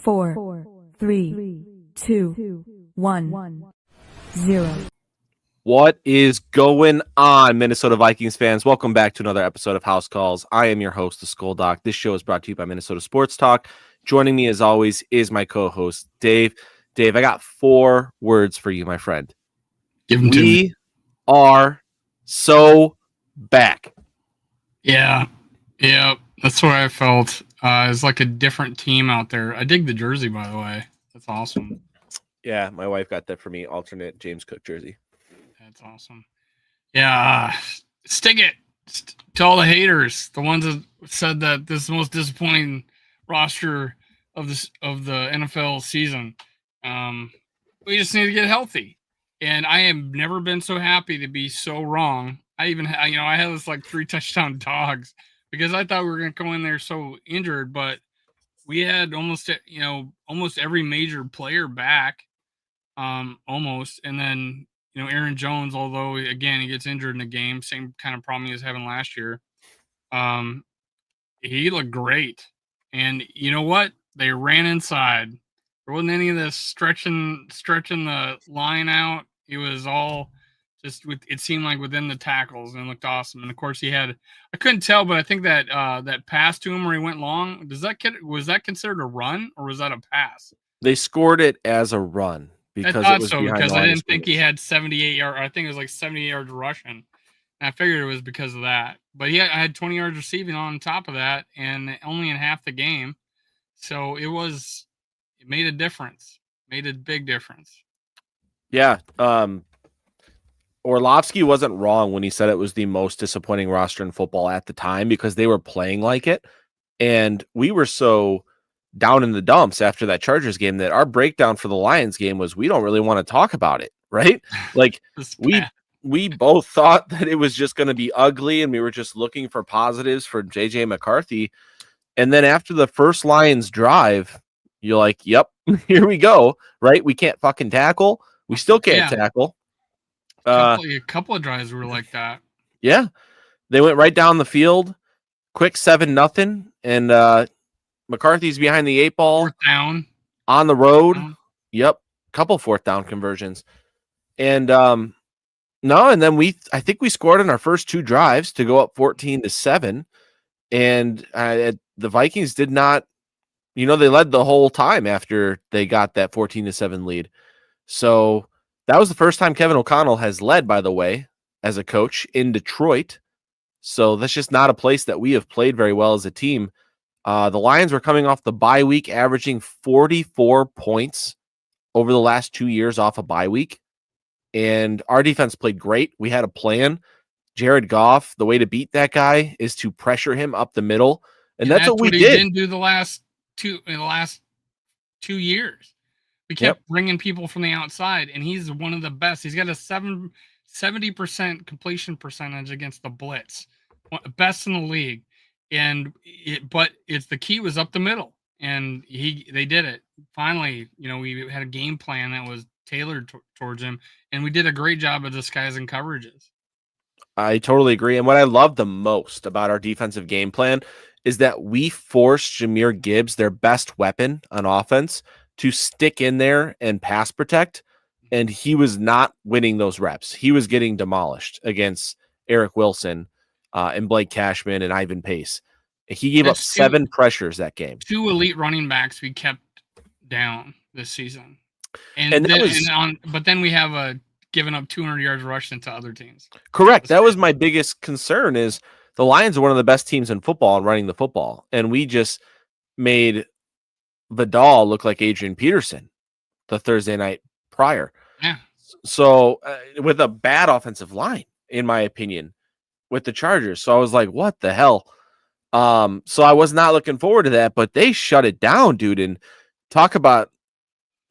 4, 3, 2, 1, 0. What is going on, Minnesota Vikings fans? Welcome back to another episode of House Calls. I am your host, the Skull Doc. This show is brought to you by Minnesota Sports Talk. Joining me, as always, is my co-host, Dave. Dave, I got 4 words for you, my friend. Give them to me. We are so back. Yeah, that's what I felt. It's like a different team out there. I dig the jersey, by the way. That's awesome. Yeah, my wife got that for me, alternate James Cook jersey. That's awesome. Yeah, stick it to all the haters, the ones that said that this is the most disappointing roster of the NFL season. We just need to get healthy, and I have never been so happy to be so wrong. I even I had this like 3 touchdown dogs because I thought we were going to go in there so injured, but we had almost every major player back, almost, and then Aaron Jones, although again he gets injured in the game, same kind of problem he was having last year. He looked great, and you know what? They ran inside. There wasn't any of this stretching the line out. It was all just it seemed like within the tackles, and it looked awesome. And of course, I couldn't tell, but I think that that pass to him where he went long, was that considered a run or was that a pass? They scored it as a run because I thought it was so, behind because I didn't think scrimmage. he had 78 yards. I think it was like 78 yards rushing. And I figured it was because of that. But I had 20 yards receiving on top of that, and only in half the game. So it made a difference. Made a big difference. Yeah. Orlovsky wasn't wrong when he said it was the most disappointing roster in football at the time because they were playing like it. And we were so down in the dumps after that Chargers game that our breakdown for the Lions game was we don't really want to talk about it, right? Like we both thought that it was just going to be ugly and we were just looking for positives for JJ McCarthy. And then after the first Lions drive, you're like, yep, here we go, right? We can't fucking tackle. We still can't tackle. A couple of drives were like that. Yeah. They went right down the field, quick 7-0, and McCarthy's behind the 8 ball. 4th down. On the road. Yep. Couple 4th down conversions. And and then I think we scored in our first 2 drives to go up 14-7. And the Vikings did not, they led the whole time after they got that 14-7 lead. So that was the first time Kevin O'Connell has led, by the way, as a coach in Detroit. So that's just not a place that we have played very well as a team. The Lions were coming off the bye week, averaging 44 points over the last 2 years off a bye week. And our defense played great. We had a plan. Jared Goff, the way to beat that guy is to pressure him up the middle. And that's what we did. He didn't do the last 2 years. We kept bringing people from the outside, and he's one of the best. He's got a 70% completion percentage against the blitz, best in the league. But the key was up the middle, and they did it. Finally, we had a game plan that was tailored towards him, and we did a great job of disguising coverages. I totally agree. And what I love the most about our defensive game plan is that we forced Jahmyr Gibbs, their best weapon on offense, to stick in there and pass protect. And he was not winning those reps. He was getting demolished against Eric Wilson and Blake Cashman and Ivan Pace. He gave up 7 pressures that game. 2 elite running backs we kept down this season. But then we have given up 200 yards rushing to other teams. Correct. That was my biggest concern is the Lions are one of the best teams in football and running the football. And we just made Vidal look like Adrian Peterson the Thursday night prior. Yeah. So with a bad offensive line, in my opinion, with the Chargers. So I was like, what the hell? So I was not looking forward to that, but they shut it down, dude. And talk about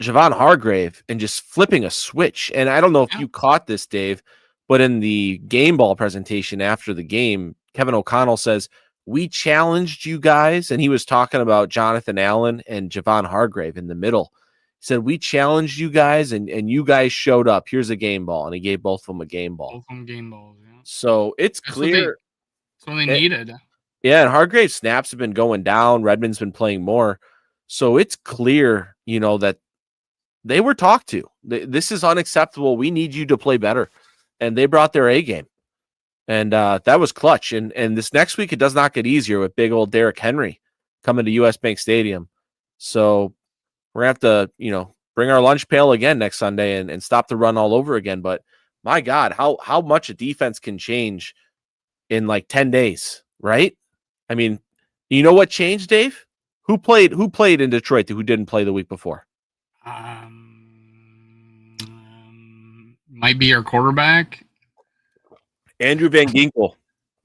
Javon Hargrave and just flipping a switch. And I don't know if you caught this, Dave, but in the game ball presentation after the game, Kevin O'Connell says, we challenged you guys. And he was talking about Jonathan Allen and Javon Hargrave in the middle. He said, we challenged you guys and you guys showed up. Here's a game ball. And he gave both of them a game ball. Both of them game balls, yeah. So it's clear. That's what they needed. Yeah, and Hargrave's snaps have been going down. Redmond's been playing more. So it's clear, that they were talked to. This is unacceptable. We need you to play better. And they brought their A game. And that was clutch. And this next week, it does not get easier with big old Derrick Henry coming to US Bank Stadium. So we're going to have to, bring our lunch pail again next Sunday and stop the run all over again. But my God, how much a defense can change in like 10 days, right? I mean, you know what changed, Dave? Who played in Detroit who didn't play the week before? Might be our quarterback. Andrew Van Ginkel.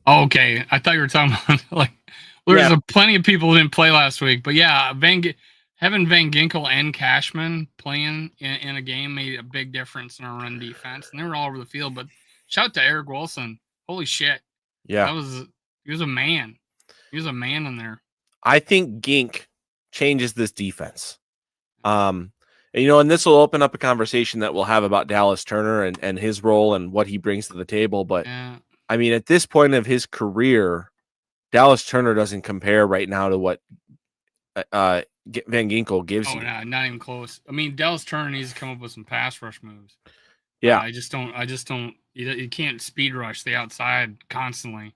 Oh, okay. I thought you were talking about there's plenty of people who didn't play last week, but yeah, having Van Ginkel and Cashman playing in a game made a big difference in our run defense, and they were all over the field. But shout out to Eric Wilson. Holy shit. Yeah. He was a man. He was a man in there. I think Gink changes this defense. And this will open up a conversation that we'll have about Dallas Turner and his role and what he brings to the table. But I mean, at this point of his career, Dallas Turner doesn't compare right now to what Van Ginkel gives you. No, not even close. I mean, Dallas Turner needs to come up with some pass rush moves. Yeah. I just don't. You can't speed rush the outside constantly.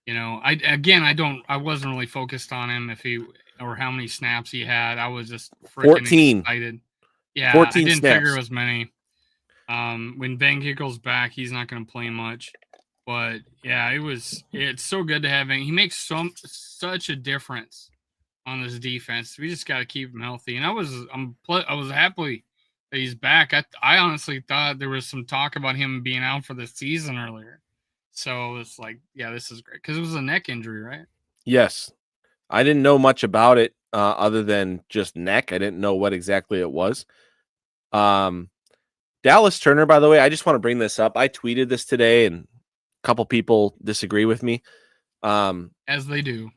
I wasn't really focused on him or how many snaps he had. I was just freaking excited. Yeah, 14 I didn't snaps. Figure it was many. When Van Ginkel's back, he's not going to play much. But yeah, it's so good to have him. He makes such a difference on this defense. We just got to keep him healthy. And I was happy that he's back. I honestly thought there was some talk about him being out for the season earlier. So it's like, yeah, this is great because it was a neck injury, right? Yes. I didn't know much about it other than just neck. I didn't know what exactly it was. Dallas Turner, by the way, I just want to bring this up. I tweeted this today and a couple people disagree with me. As they do.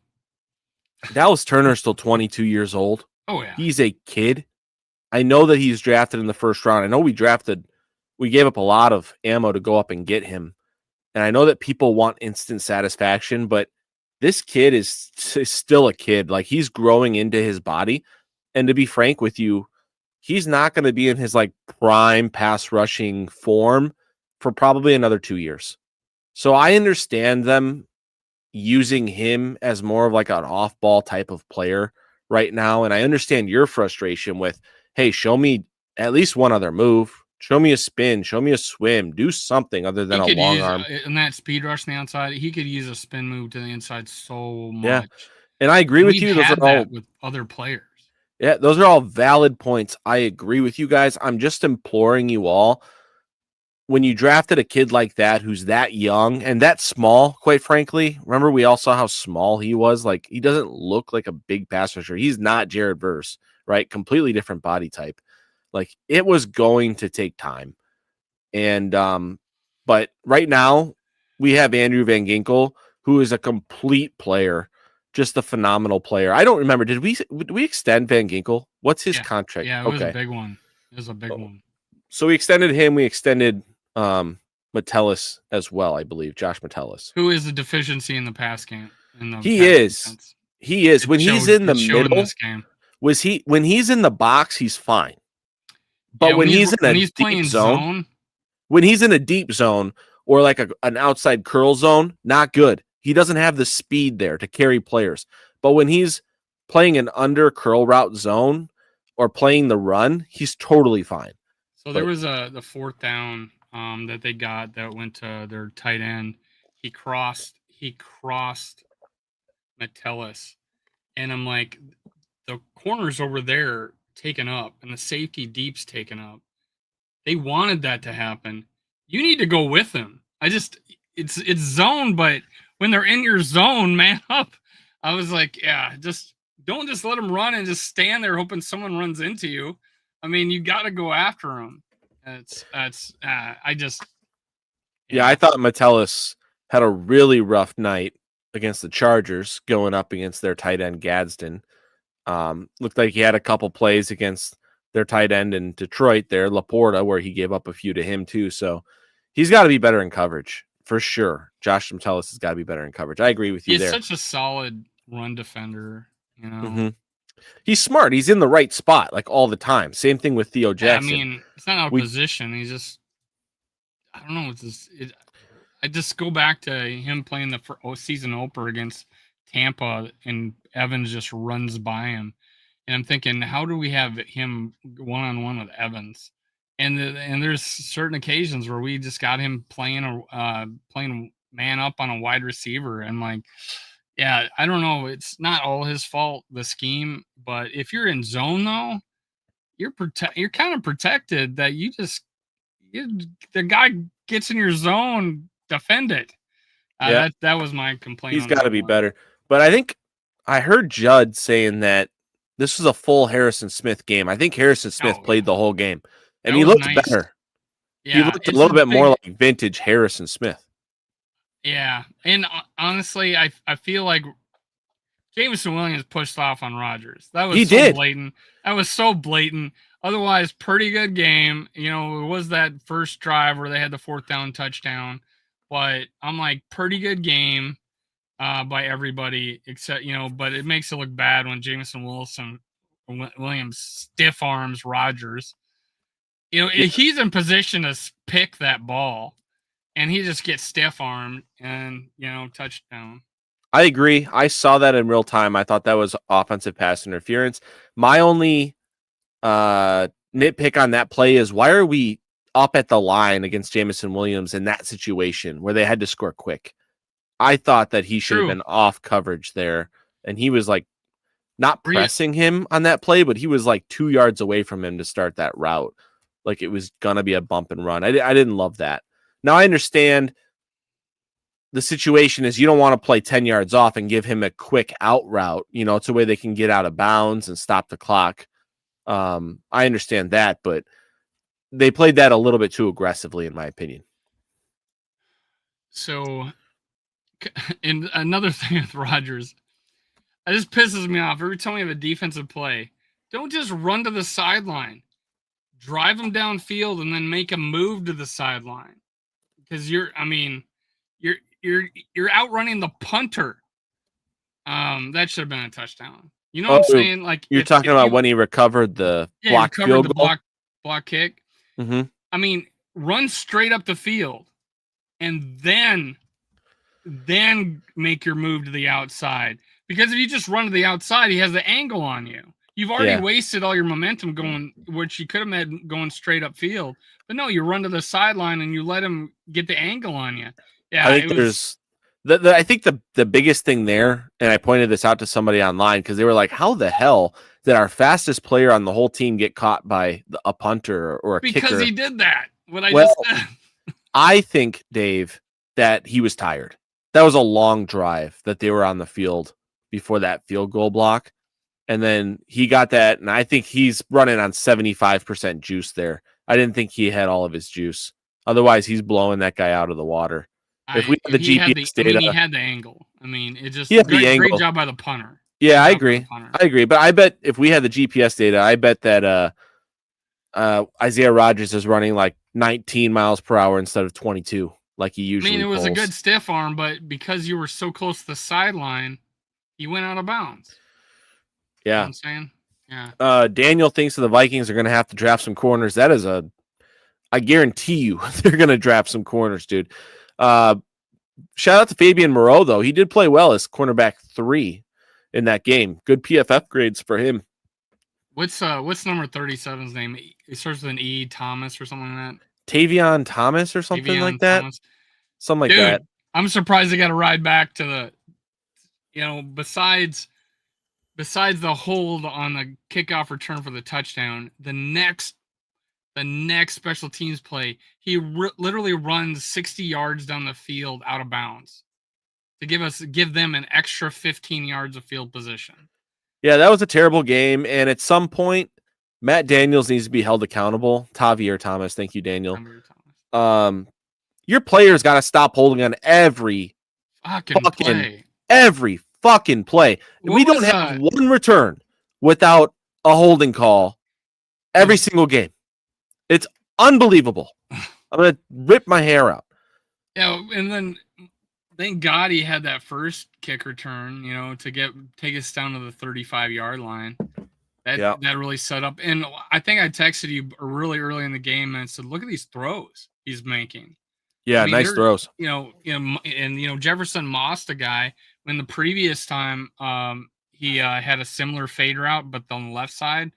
Dallas Turner is still 22 years old. Oh, yeah. He's a kid. I know that he's drafted in the first round. I know we gave up a lot of ammo to go up and get him. And I know that people want instant satisfaction, but this kid is still a kid. Like, he's growing into his body. And to be frank with you, he's not going to be in his like prime pass rushing form for probably another 2 years. So I understand them using him as more of like an off-ball type of player right now. And I understand your frustration with, hey, show me at least one other move. Show me a spin. Show me a swim. Do something other than a long arm. And that speed rush on the outside, he could use a spin move to the inside so much. Yeah. And I agree with you. Those are all with other players. Yeah, those are all valid points. I agree with you guys. I'm just imploring you all. When you drafted a kid like that, who's that young and that small, quite frankly, remember we all saw how small he was. Like, he doesn't look like a big pass rusher. He's not Jared Verse, right? Completely different body type. Like, it was going to take time. And, but right now we have Andrew Van Ginkel, who is a complete player, just a phenomenal player. I don't remember. Did we extend Van Ginkel? What's his contract? Yeah, it was a big one. It was a big one. So we extended him. We extended Metellus as well, I believe. Josh Metellus. Who is a deficiency in the pass game. He is. When he's in the middle, when he's in the box, he's fine. But when he's in a deep zone, when he's in a deep zone or like an outside curl zone, not good. He doesn't have the speed there to carry players. But when he's playing an under curl route zone or playing the run, he's totally fine. So there was the fourth down that they got that went to their tight end. He crossed Metellus, and I'm like, the corner's over there taken up, and the safety deep's taken up. They wanted that to happen. You need to go with them. It's zone, but when they're in your zone, man up. I was like, yeah, don't just let them run and just stand there hoping someone runs into you. I mean, you got to go after them. I thought Metellus had a really rough night against the Chargers going up against their tight end Gadsden. Looked like he had a couple plays against their tight end in Detroit there, Laporta, where he gave up a few to him too. So he's got to be better in coverage for sure. Josh Metellus has got to be better in coverage. I agree with you there. He's such a solid run defender, you know. Mm-hmm. He's smart. He's in the right spot like all the time. Same thing with Theo Yeah, I Jackson. mean, it's not out of position. He's just, I don't know. I just go back to him playing the season opener against Tampa, and Evans just runs by him, and I'm thinking, how do we have him one-on-one with Evans? And there's certain occasions where we just got him playing man up on a wide receiver, and like, yeah, I don't know. It's not all his fault, the scheme, but if you're in zone though, you're kind of protected that the guy gets in your zone, defend it. Yeah, That was my complaint. he's on got to that be one. better. But I think I heard Judd saying that this was a full Harrison Smith game. I think Harrison Smith played the whole game, and That he was looked nice. better. Yeah, He looked a it's little bit more big- like vintage Harrison Smith. Yeah, and honestly, I feel like Jameson Williams pushed off on Rodgers. That was blatant. That was so blatant. Otherwise, pretty good game. You know, it was that first drive where they had the 4th down touchdown, but I'm like, pretty good game by everybody except, but it makes it look bad when Jameson Williams stiff arms Rodgers. He's in position to pick that ball, and he just gets stiff armed and, touchdown. I agree. I saw that in real time. I thought that was offensive pass interference. My only nitpick on that play is, why are we up at the line against Jameson Williams in that situation where they had to score quick? I thought that he should have been off coverage there, and he was like not pressing him on that play, but he was like 2 yards away from him to start that route. Like it was going to be a bump and run. I didn't love that. Now I understand the situation is you don't want to play 10 yards off and give him a quick out route. It's a way they can get out of bounds and stop the clock. I understand that, but they played that a little bit too aggressively, in my opinion. So, and another thing with Rodgers, it just pisses me off. Every time we have a defensive play, don't just run to the sideline. Drive him downfield and then make him move to the sideline. Because you're outrunning the punter. That should have been a touchdown. You know what I'm saying? Like, you're talking about when he recovered the blocked field goal? Block kick. Mm-hmm. I mean, run straight up the field and then make your move to the outside. Because if you just run to the outside, he has the angle on you. You've already wasted all your momentum going, which you could have made going straight up field. But no, you run to the sideline and you let him get the angle on you. Yeah, I think I think the biggest thing there, and I pointed this out to somebody online because they were like, how the hell did our fastest player on the whole team get caught by a punter or a kicker? Because he did that. I think, Dave, that he was tired. That was a long drive that they were on the field before that field goal block. And then he got that, and I think he's running on 75% juice there. I didn't think he had all of his juice. Otherwise, he's blowing that guy out of the water. If we had the GPS data, he had the angle. I mean, it just great job by the punter. Yeah, I agree. But I bet if we had the GPS data, I bet that Isaiah Rodgers is running like 19 miles per hour instead of 22, like he usually. I mean, it was a good stiff arm, but because you were so close to the sideline, he went out of bounds. Yeah, you know what I'm saying. Yeah. Daniel thinks the Vikings are going to have to draft some corners. That is I guarantee you, they're going to draft some corners, dude. Shout out to Fabian Moreau, though. He did play well as cornerback 3 in that game. Good PFF grades for him. What's number 37's name? It starts with an E, Thomas or something like that. Tavion Thomas or something like that. Thomas. Something like Dude, that. I'm surprised they got to ride back to besides the hold on the kickoff return for the touchdown, the next special teams play, he literally runs 60 yards down the field out of bounds to give them an extra 15 yards of field position. Yeah, that was a terrible game, and at some point, Matt Daniels needs to be held accountable. Tavier Thomas, thank you, Daniel. Your players got to stop holding on every fucking play. Every fucking play. We don't have one return without a holding call every single game. It's unbelievable. I'm going to rip my hair out. Yeah, and then thank God he had that first kick return, to take us down to the 35-yard line. That really set up. And I think I texted you really early in the game and said, look at these throws he's making. Yeah, I mean, nice throws. Jefferson mossed a guy when the previous time he had a similar fade route, but on the left side,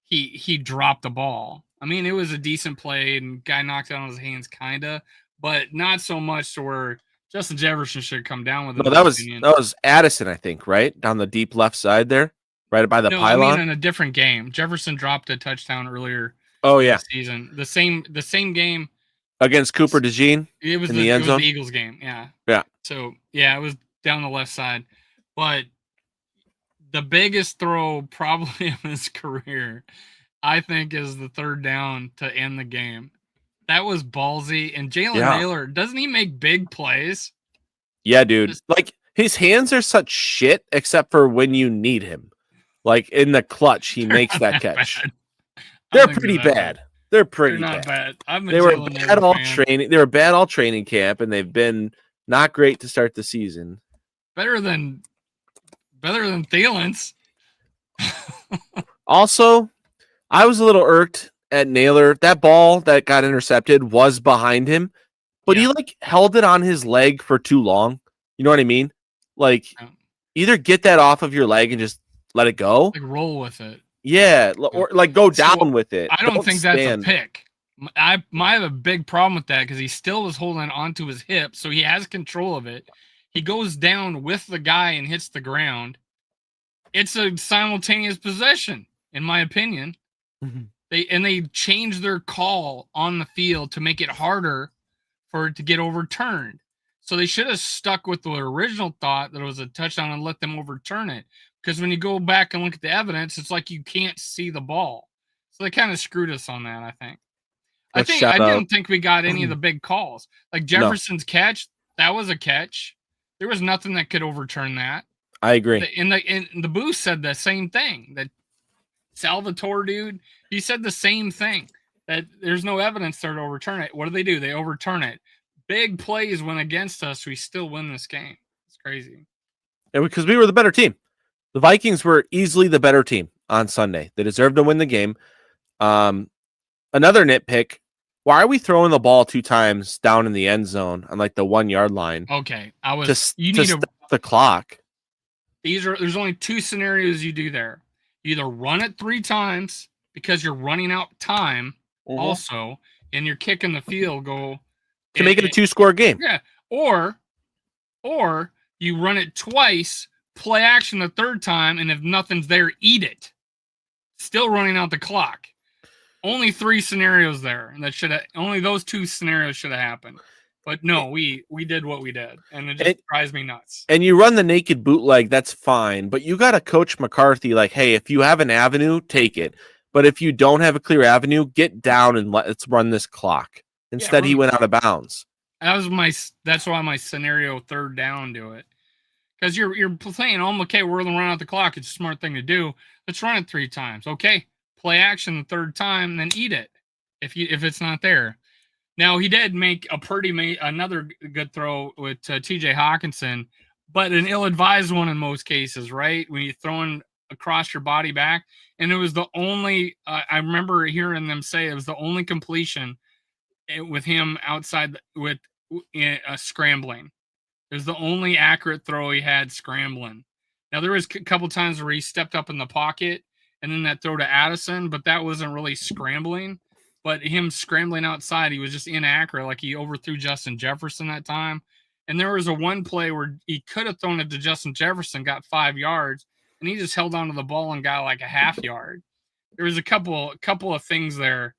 he dropped the ball. I mean, it was a decent play, and guy knocked it on his hands, kinda, but not so much to where Justin Jefferson should come down with it. No, that was Addison, I think, right down the deep left side there, right by the pylon. I mean, in a different game, Jefferson dropped a touchdown earlier. Oh yeah, this season, the same game against Cooper DeJean. It was in the end zone. The Eagles game, yeah. Yeah. So yeah, it was down the left side, but the biggest throw probably in his career, I think, is the third down to end the game. That was ballsy. And Jalen Naylor, doesn't he make big plays? Yeah, dude. Like, his hands are such shit, except for when you need him. Like, in the clutch, he makes that catch. They're pretty bad. They're pretty bad. They were bad all training. They were bad all training camp, and they've been not great to start the season. Better than Thielen's. Also, I was a little irked at Naylor. That ball that got intercepted was behind him, but he like held it on his leg for too long. You know what I mean? Like, either get that off of your leg and just let it go. Like, roll with it. Yeah, or like go down with it. I don't think that's a pick. I have a big problem with that because he still was holding onto his hip, so he has control of it. He goes down with the guy and hits the ground. It's a simultaneous possession, in my opinion. Mm-hmm. They changed their call on the field to make it harder for it to get overturned. So they should have stuck with the original thought that it was a touchdown and let them overturn it. Because when you go back and look at the evidence, it's like you can't see the ball. So they kind of screwed us on that, I think. I didn't think we got any of the big calls. Like Jefferson's catch, that was a catch. There was nothing that could overturn that. I agree. And the booth said the same thing. That Salvatore dude, he said the same thing. That there's no evidence there to overturn it. What do? They overturn it. Big plays went against us. We still win this game. It's crazy. And because we were the better team. The Vikings were easily the better team on Sunday. They deserved to win the game. Another nitpick. Why are we throwing the ball 2 times down in the end zone on like the 1 yard line? Okay. You need to stop the clock. There's only 2 scenarios you do there. You either run it 3 times because you're running out time also, and you're kicking the field goal to make it a 2-score game. Yeah. Or you run it twice, play action the 3rd time, and if nothing's there, eat it. Still running out the clock. Only 3 scenarios there, and only those 2 scenarios should have happened. But no, we did what we did, and it just drives me nuts. And you run the naked bootleg, that's fine, but you got to coach McCarthy like, hey, if you have an avenue, take it. But if you don't have a clear avenue, get down and let's run this clock. Instead, he went out of bounds. That's why my scenario 3rd down do it. Because you're playing, okay, we're going to run out the clock. It's a smart thing to do. Let's run it 3 times. Okay, play action the 3rd time, then eat it if it's not there. Now, he did make another good throw with T.J. Hawkinson, but an ill-advised one in most cases, right? When you're throwing across your body back. And it was the only, I remember hearing them say it was the only completion with him outside with scrambling. It was the only accurate throw he had scrambling. Now, there was a couple times where he stepped up in the pocket and then that throw to Addison, but that wasn't really scrambling. But him scrambling outside, he was just inaccurate. Like he overthrew Justin Jefferson that time. And there was one play where he could have thrown it to Justin Jefferson, got 5 yards, and he just held onto the ball and got like a half yard. There was a couple of things there.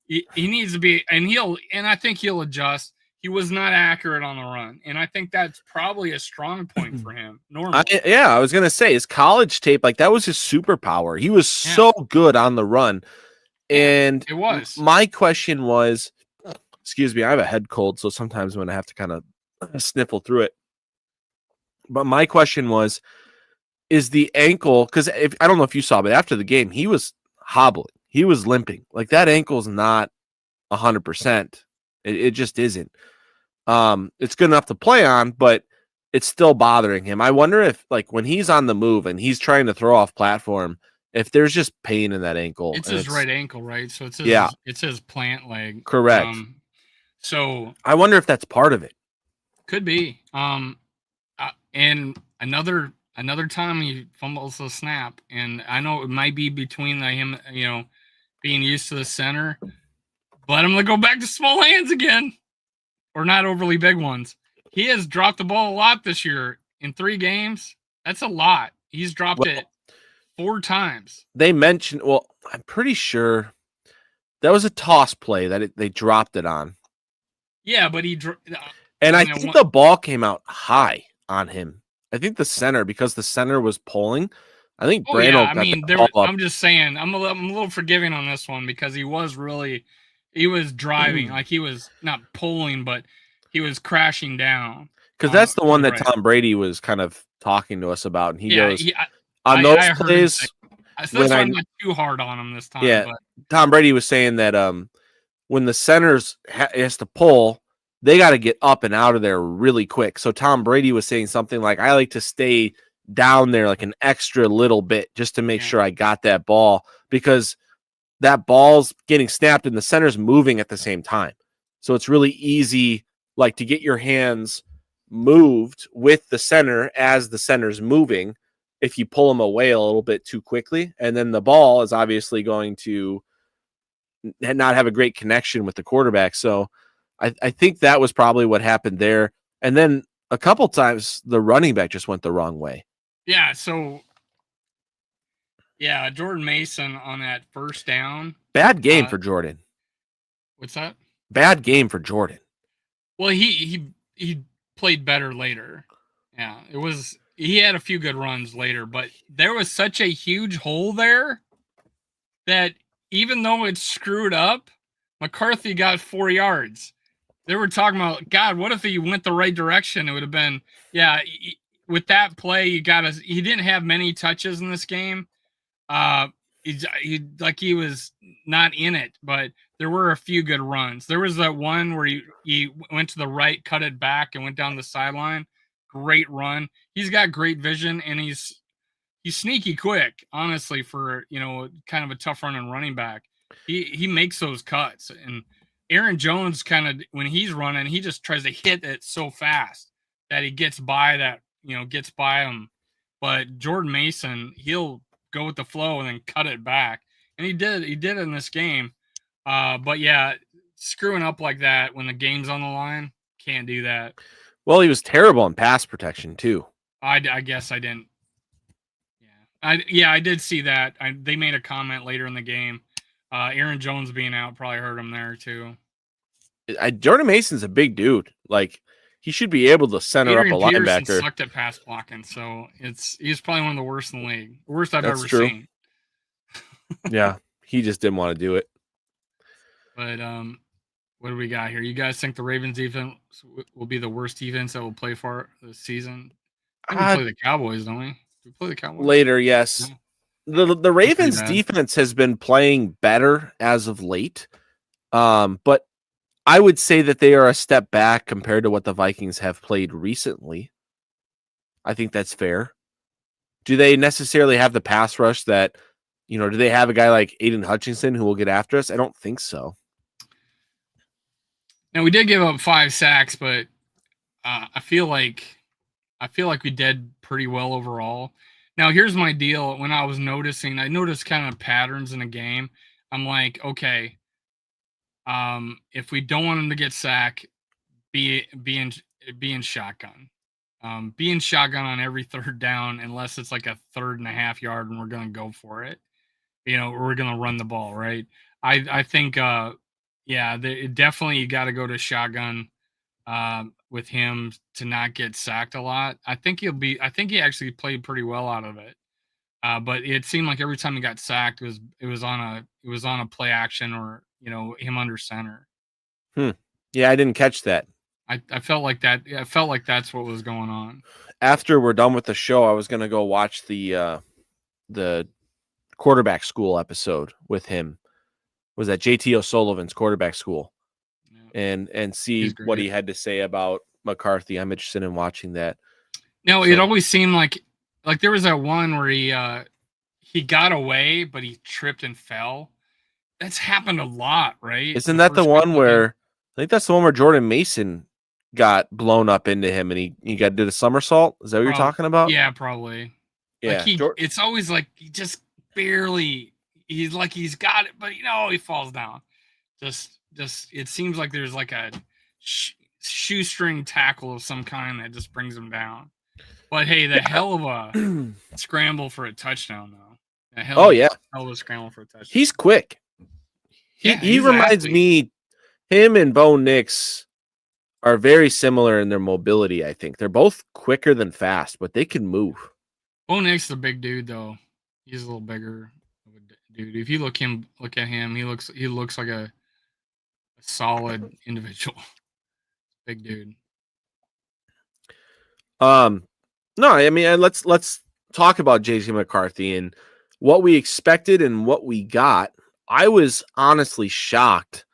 He needs to be, and I think he'll adjust. He was not accurate on the run, and I think that's probably a strong point for him. Normally, I was gonna say his college tape, like that was his superpower. He was so good on the run. And it was. My question was, excuse me, I have a head cold, so sometimes I'm going to have to kind of sniffle through it. But my question was, is the ankle, because I don't know if you saw, but after the game, he was hobbling. He was limping. Like that ankle's not 100%. It just isn't. It's good enough to play on, but it's still bothering him. I wonder if, like, when he's on the move and he's trying to throw off platform, if there's just pain in that ankle. It's and his right ankle, right? So it's his Yeah. it's his plant leg. Correct. So I wonder if that's part of it. could be. And another time he fumbles the snap, and I know it might be between him, being used to the center, but I'm gonna go back to small hands again, or not overly big ones. He has dropped the ball a lot this year in 3 games. That's a lot. He's dropped it 4 times. They mentioned, well, I'm pretty sure that was a toss play that they dropped it on. Yeah, but and I think the ball came out high on him. I think the center, because the center was pulling. I think Brando got the ball up. I'm just saying, I'm a little forgiving on this one because he was driving, like he was not pulling, but he was crashing down. Because that's the one that Tom Brady was kind of talking to us about, and he goes, on those plays. That's why I'm not too hard on him this time. Yeah, but Tom Brady was saying that when the centers has to pull, they got to get up and out of there really quick. So Tom Brady was saying something like, I like to stay down there like an extra little bit just to make sure I got that ball, because that ball's getting snapped and the center's moving at the same time. So it's really easy, like, to get your hands moved with the center as the center's moving if you pull them away a little bit too quickly. And then the ball is obviously going to not have a great connection with the quarterback. So I think that was probably what happened there. And then a couple times the running back just went the wrong way. Yeah. So, yeah, Jordan Mason on that first down. Bad game for Jordan. What's that? Bad game for Jordan. Well, he played better later. Yeah, he had a few good runs later, but there was such a huge hole there that even though it screwed up, McCarthy got 4 yards. They were talking about, God, what if he went the right direction? It would have been, with that play, he didn't have many touches in this game. He was not in it, but there were a few good runs. There was that one where he went to the right, cut it back, and went down the sideline. Great run. He's got great vision, and he's sneaky quick, honestly, for kind of a tough running running back. He makes those cuts. And Aaron Jones, kind of, when he's running, he just tries to hit it so fast that he gets by him. But Jordan Mason, he'll go with the flow and then cut it back. And he did it in this game. But yeah, screwing up like that when the game's on the line, can't do that. Well, he was terrible in pass protection too. I guess I didn't. I did see that. They made a comment later in the game. Aaron Jones being out probably hurt him there too. Jordan Mason's a big dude. Like, he should be able to center up a linebacker. Sucked at pass blocking, so he's probably one of the worst in the league. The worst I've ever seen. Yeah, he just didn't want to do it. But what do we got here? You guys think the Ravens defense will be the worst defense that will play for this season? We play the Cowboys, don't we? We play the Cowboys later, yes. Yeah. The Ravens defense has been playing better as of late, but I would say that they are a step back compared to what the Vikings have played recently. I think that's fair. Do they necessarily have the pass rush that, do they have a guy like Aiden Hutchinson who will get after us? I don't think so. Now, we did give up 5 sacks, but I feel like we did pretty well overall. Now, here's my deal. When I noticed kind of patterns in the game. I'm like, okay, if we don't want him to get sacked, be in shotgun. Be in shotgun on every third down, unless it's like a 3.5 yard and we're going to go for it. We're going to run the ball, right? I think, definitely you got to go to shotgun with him to not get sacked a lot. I think he actually played pretty well out of it. But it seemed like every time he got sacked, it was on a play action or him under center. Yeah, I didn't catch that. I felt like that. I felt like that's what was going on. After we're done with the show, I was gonna go watch the quarterback school episode with him. Was that JT O'Sullivan's quarterback school? Yeah. And see what he had to say about McCarthy. I'm interested in watching that. No, it always seemed like there was that one where he got away, but he tripped and fell. That's happened a lot, right? Isn't that the one where I think that's the one where Jordan Mason got blown up into him and he got did a somersault? Is that what you're talking about? Yeah, probably. Yeah. It's always like he just barely. He's like he's got it, but he falls down. Just it seems like there's like a shoestring tackle of some kind that just brings him down. But hey, the hell of a scramble for a touchdown, though. Hell of a scramble for a touchdown. He's quick. He reminds me, him and Bo Nix are very similar in their mobility, I think. They're both quicker than fast, but they can move. Bo Nix is a big dude, though. He's a little bigger of a dude. If you look at him, he looks like a solid individual. Big dude. No, I mean, let's talk about JJ McCarthy and what we expected and what we got. I was honestly shocked.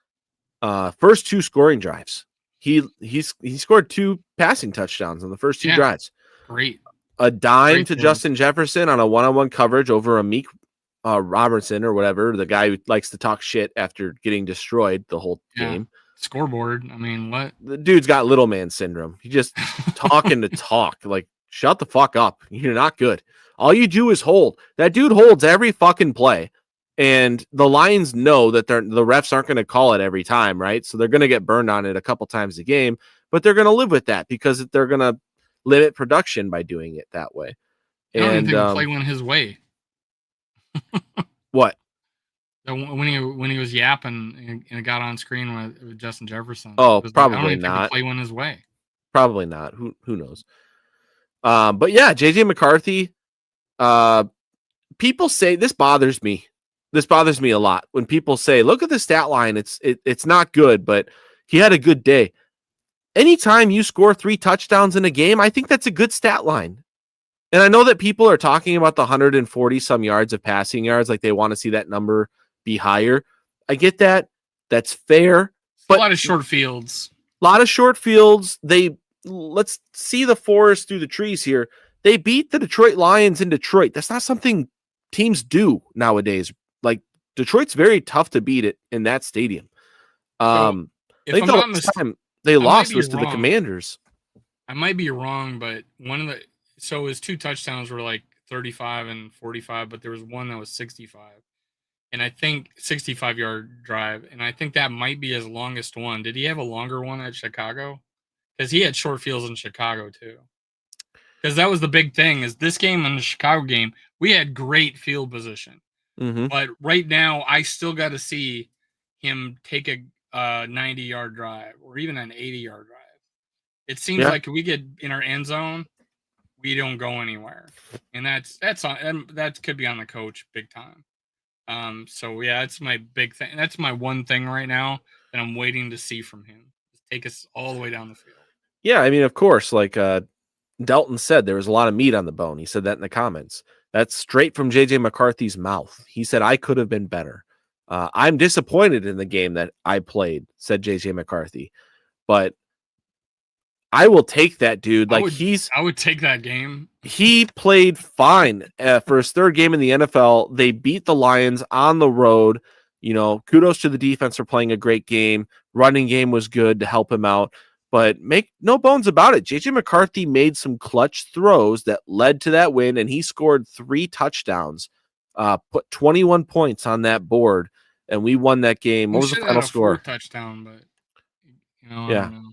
First 2 scoring drives. He scored 2 passing touchdowns on the first 2 drives. Great. A dime to Justin Jefferson on a one-on-one coverage over Amik Robertson or whatever, the guy who likes to talk shit after getting destroyed the whole game. Scoreboard. I mean, what? The dude's got little man syndrome. He just talking to talk. Like, shut the fuck up. You're not good. All you do is hold. That dude holds every fucking play. And the Lions know that the refs aren't going to call it every time, right? So they're going to get burned on it a couple times a game, but they're going to live with that because they're going to limit production by doing it that way. I don't even think the play went his way. What? When he was yapping and it got on screen with Justin Jefferson. Oh, probably I don't even not. think the play went his way. Probably not. Who knows? But yeah, JJ McCarthy. People say this bothers me. This bothers me a lot when people say, "Look at the stat line. It's not good, but he had a good day." Anytime you score 3 touchdowns in a game, I think that's a good stat line. And I know that people are talking about the 140 some yards of passing yards, like they want to see that number be higher. I get that. That's fair. But a lot of short fields. Let's see the forest through the trees here. They beat the Detroit Lions in Detroit. That's not something teams do nowadays. Like, Detroit's very tough to beat it in that stadium. I think the last time they lost was to the Commanders. I might be wrong, but so his 2 touchdowns were like 35 and 45, but there was one that was 65. And I think 65-yard drive. And I think that might be his longest one. Did he have a longer one at Chicago? Because he had short fields in Chicago too. Because that was the big thing is this game and the Chicago game, we had great field position. Mm-hmm. But right now, I still got to see him take a 90-yard drive or even an 80-yard drive. It seems like we get in our end zone, we don't go anywhere, and that could be on the coach big time. So yeah, that's my big thing. That's my one thing right now that I'm waiting to see from him. Just take us all the way down the field. Yeah, I mean, of course, like Dalton said, there was a lot of meat on the bone. He said that in the comments. That's straight from JJ McCarthy's mouth. He said, I could have been better. I'm disappointed in the game that I played, said JJ McCarthy. But I will take that, dude. I would take that game. He played fine for his 3rd game in the NFL. They beat the Lions on the road. Kudos to the defense for playing a great game. Running game was good to help him out. But make no bones about it, JJ McCarthy made some clutch throws that led to that win, and he scored 3 touchdowns, put 21 points on that board, and we won that game. What was the final score? 4 touchdown, but yeah. I don't know.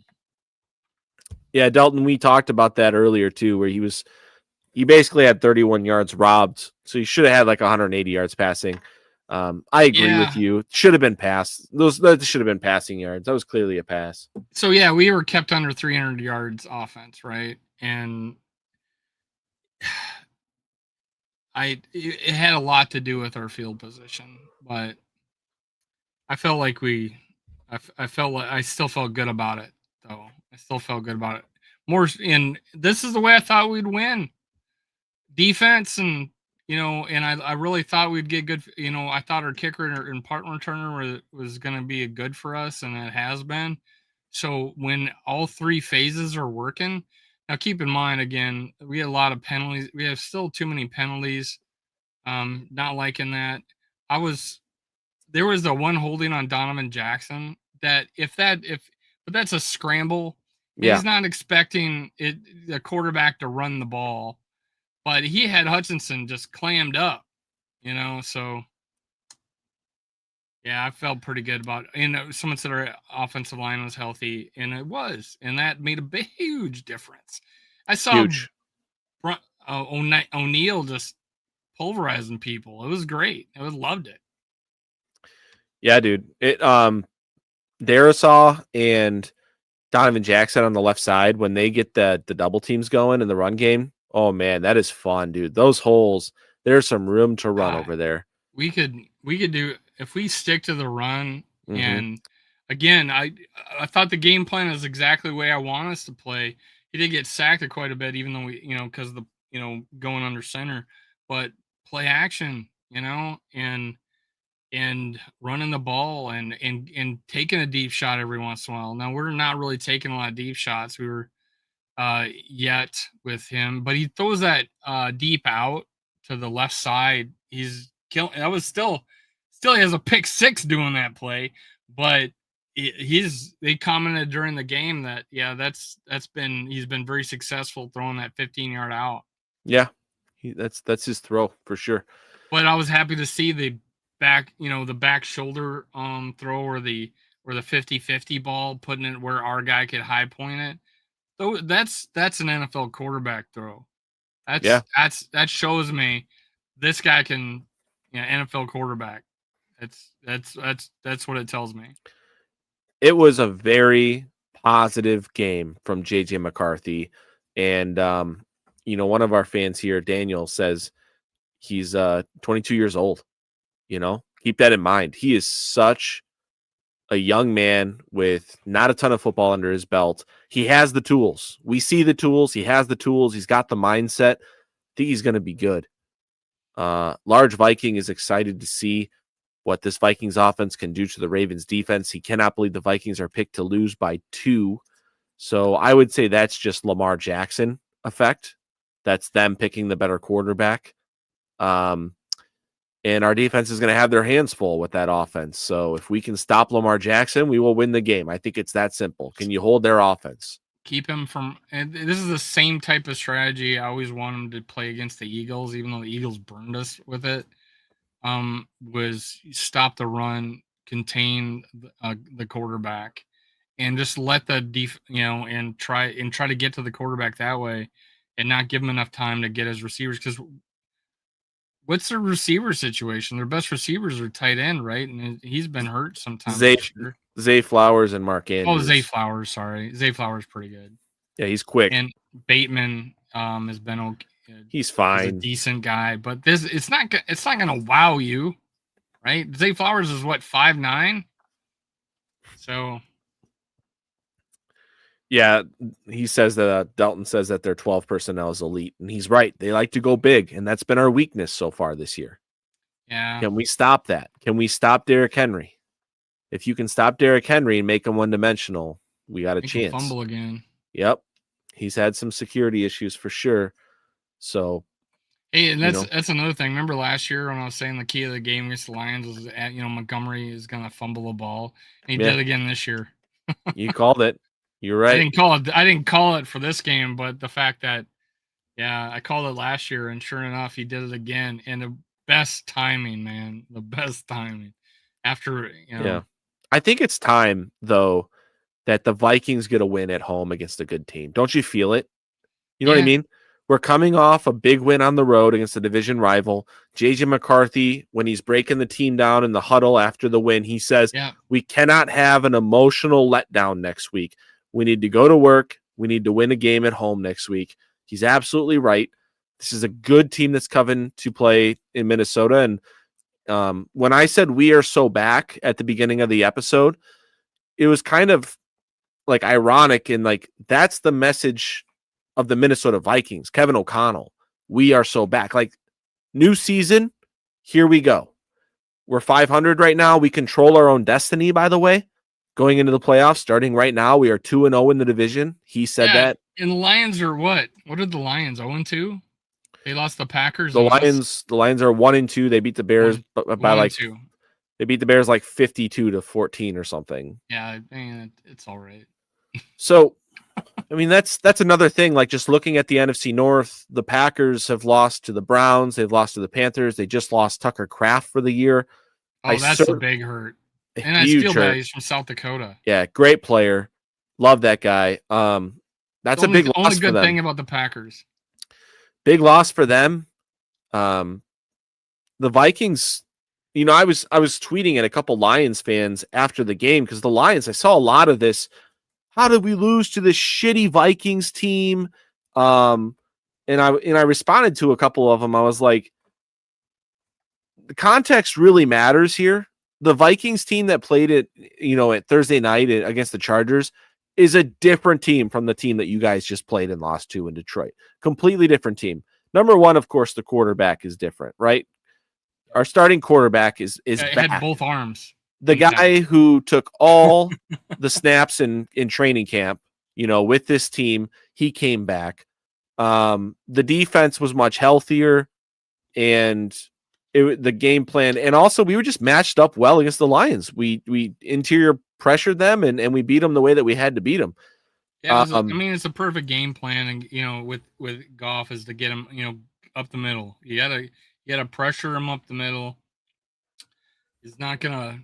Yeah, Dalton, we talked about that earlier too, where he basically had 31 yards robbed, so he should have had like 180 yards passing. I agree with you. Should have been pass. That should have been passing yards. That was clearly a pass. So yeah, we were kept under 300 yards offense, right? And it had a lot to do with our field position, but I felt like I still felt good about it, though. I still felt good about it. And this is the way I thought we'd win. Defense and I really thought we'd get good. I thought our kicker and punt returner was going to be good for us, and it has been. So when all 3 phases are working, now keep in mind again, we had a lot of penalties. We have still too many penalties. Not liking that. There was the one holding on Donovan Jackson that but that's a scramble. And Yeah. he's not expecting the quarterback to run the ball, but he had Hutchinson just clammed up, so yeah, I felt pretty good about it. Someone said our offensive line was healthy, and it was, and that made a huge difference. I saw Huge. O'Neal just pulverizing people. It was great. I loved it. Yeah, dude. Darisaw and Donovan Jackson on the left side, when they get the double teams going in the run game, oh man, that is fun, dude. Those holes, there's some room to run over there. We could do, if we stick to the run, Mhm. and again, I thought the game plan is exactly the way I want us to play. He did get sacked quite a bit, even though we, because of the, going under center, but play action, and running the ball and taking a deep shot every once in a while. Now we're not really taking a lot of deep shots. We were yet with him, but he throws that deep out to the left side. He's killing. That was still he has a pick six doing that play, but they commented during the game that he's been very successful throwing that 15-yard out. Yeah, that's his throw for sure. But I was happy to see the back shoulder throw, or the 50-50 ball, putting it where our guy could high point it. So that's an NFL quarterback throw. That shows me this guy can, NFL quarterback. That's what it tells me. It was a very positive game from JJ McCarthy, and one of our fans here, Daniel, says he's 22 years old. Keep that in mind. He is such a young man with not a ton of football under his belt. He has the tools. We see the tools. He has the tools. He's got the mindset. I think he's going to be good. Large Viking is excited to see what this Vikings offense can do to the Ravens defense. He cannot believe the Vikings are picked to lose by 2. So I would say that's just Lamar Jackson effect. That's them picking the better quarterback. And our defense is going to have their hands full with that offense. So if we can stop Lamar Jackson, we will win the game. I think it's that simple. Can you hold their offense? Keep him from, and this is the same type of strategy I always want him to play against the Eagles, even though the Eagles burned us with it. Was stop the run, contain the quarterback, and just let the and try to get to the quarterback that way, and not give him enough time to get his receivers. Because what's their receiver situation? Their best receivers are tight end, right? And he's been hurt sometimes this year. Zay Flowers and Mark Andrews. Oh, Zay Flowers. Sorry, Zay Flowers pretty good. Yeah, he's quick. And Bateman has been okay. He's fine. He's a decent guy, but it's not going to wow you, right? Zay Flowers is what, 5'9"? So yeah, he says that Dalton says that their 12 personnel is elite, and he's right. They like to go big, and that's been our weakness so far this year. Yeah. Can we stop that? Can we stop Derrick Henry? If you can stop Derrick Henry and make him one-dimensional, we got a chance. Fumble again. Yep. He's had some security issues for sure. So, hey, and that's another thing. Remember last year when I was saying the key of the game against the Lions was Montgomery is going to fumble the ball, and he did again this year. You called it. You're right. I didn't call it for this game, but the fact that I called it last year, and sure enough, he did it again. And the best timing, man, the best timing. After I think it's time though that the Vikings get a win at home against a good team. Don't you feel it? You know what I mean? We're coming off a big win on the road against a division rival. JJ McCarthy, when he's breaking the team down in the huddle after the win, he says, we cannot have an emotional letdown next week. We need to go to work. We need to win a game at home next week. He's absolutely right. This is a good team that's coming to play in Minnesota. And when I said we are so back at the beginning of the episode, it was kind of like ironic, and like that's the message of the Minnesota Vikings. Kevin O'Connell, we are so back. Like, new season, here we go. We're 500 right now. We control our own destiny, by the way. Going into the playoffs, starting right now, we are 2-0 in the division. He said that. And the Lions are what? What are the Lions, 0-2? They lost the Packers. The Lions are 1-2. They beat the Bears by like 2. They beat the Bears like 52-14 or something. Yeah, I mean, it's all right. So, I mean, that's another thing. Like, just looking at the NFC North, the Packers have lost to the Browns. They've lost to the Panthers. They just lost Tucker Kraft for the year. Oh, that's a big hurt. And I feel bad. He's from South Dakota. Yeah, great player. Love that guy. That's a big loss for them. Only good thing about the Packers. Big loss for them. The Vikings, you know, I was tweeting at a couple Lions fans after the game because the Lions, I saw a lot of this. How did we lose to this shitty Vikings team? And I responded to a couple of them. I was like, the context really matters here. The Vikings team that played it, you know, at Thursday night against the Chargers is a different team from the team that you guys just played and lost to in Detroit. Completely different team. Number one, of course, the quarterback is different, right? Our starting quarterback is back. Had both arms. The guy who took all the snaps in training camp, you know, with this team, he came back. The defense was much healthier, and the game plan, and also we were just matched up well against the Lions. We interior pressured them, and we beat them the way that we had to beat them. Yeah, I mean, it's a perfect game plan, and you know, with Goff is to get him, you know, up the middle. You gotta pressure him up the middle. He's not gonna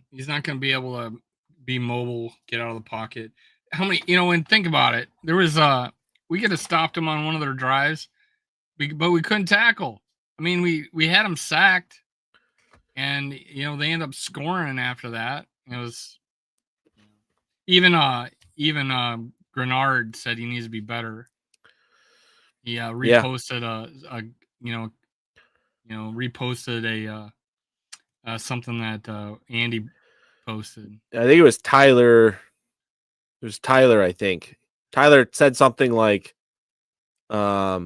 be able to be mobile, get out of the pocket. How many, you know, and think about it. There was we could have stopped him on one of their drives, but we couldn't tackle. I mean, we had him sacked, and you know, they end up scoring after that. It was even Grenard said he needs to be better. He reposted reposted something that Andy posted. I think it was Tyler. It was Tyler, I think. Tyler said something like, I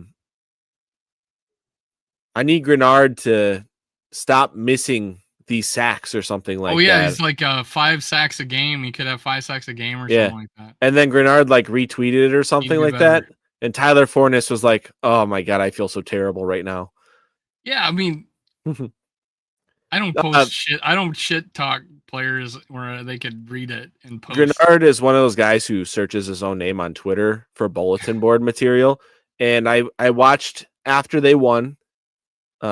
need Grenard to stop missing these sacks or something like that. Oh, yeah, it's like 5 sacks a game. He could have 5 sacks a game or something like that. And then Grenard like retweeted it or something like that. And Tyler Fornes was like, oh my God, I feel so terrible right now. Yeah, I mean, I don't post shit. I don't shit talk players where they could read it and post. Grenard is one of those guys who searches his own name on Twitter for bulletin board material. And I watched after they won.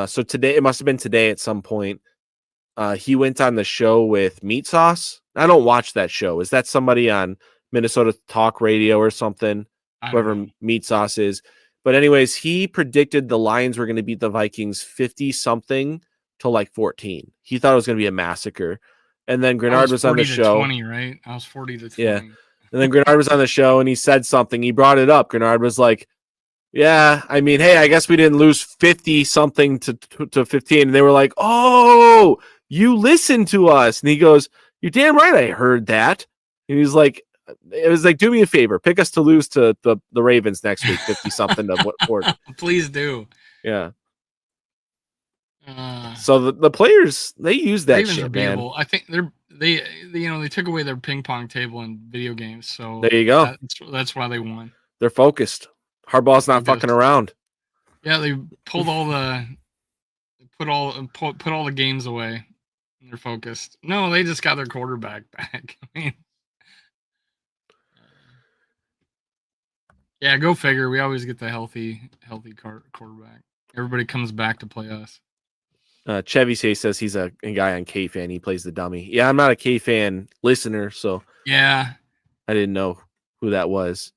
So today, it must have been today at some point. He went on the show with Meat Sauce. I don't watch that show. Is that somebody on Minnesota Talk Radio or something? Whoever Meat Sauce is. But anyways, he predicted the Lions were going to beat the Vikings 50-something to like 14. He thought it was going to be a massacre. And then Grenard was on the show. 20, right? I was 40-20. Yeah. And then Grenard was on the show and he said something. He brought it up. Grenard was like, yeah, I mean, hey, I guess we didn't lose 50-something to 15. And they were like, oh, you listened to us. And he goes, you're damn right I heard that. And he's like, it was like, do me a favor, pick us to lose to the Ravens next week, 50-something to 40. Please do. Yeah. So the players, they use that Ravens shit, man. I think they took away their ping pong table in video games. So there you go. That's why they won. They're focused. Harbaugh's not fucking around. Yeah, they pulled put all the games away. They're focused. No, they just got their quarterback back. I mean, yeah, go figure. We always get the healthy quarterback. Everybody comes back to play us. Chevy says he's a guy on K-Fan. He plays the dummy. Yeah, I'm not a K-Fan listener, so yeah, I didn't know who that was.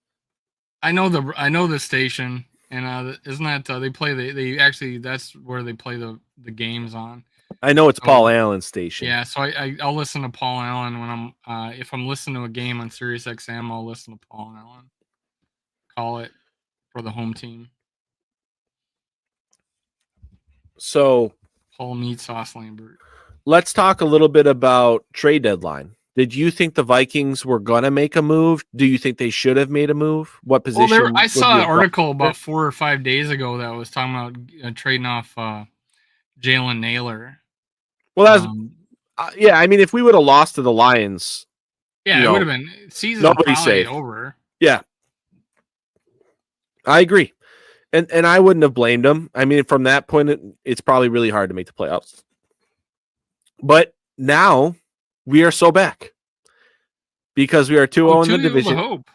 I know the station, and isn't that they play they actually that's where they play the games on. I know it's Paul Allen's station. Yeah, so I'll listen to Paul Allen when I'm if I'm listening to a game on Sirius XM, I'll listen to Paul Allen. Call it for the home team. So Paul Meat Sauce Lambert. Let's talk a little bit about trade deadline. Did you think the Vikings were gonna make a move? Do you think they should have made a move? What position? Well, I saw an article about 4 or 5 days ago that was talking about trading off Jalen Naylor. Well, that's yeah. I mean, if we would have lost to the Lions, yeah, it would have been season probably over. Yeah, I agree. And I wouldn't have blamed him. I mean, from that point, it's probably really hard to make the playoffs. But now we are so back because we are 2-0 in the division. Hope.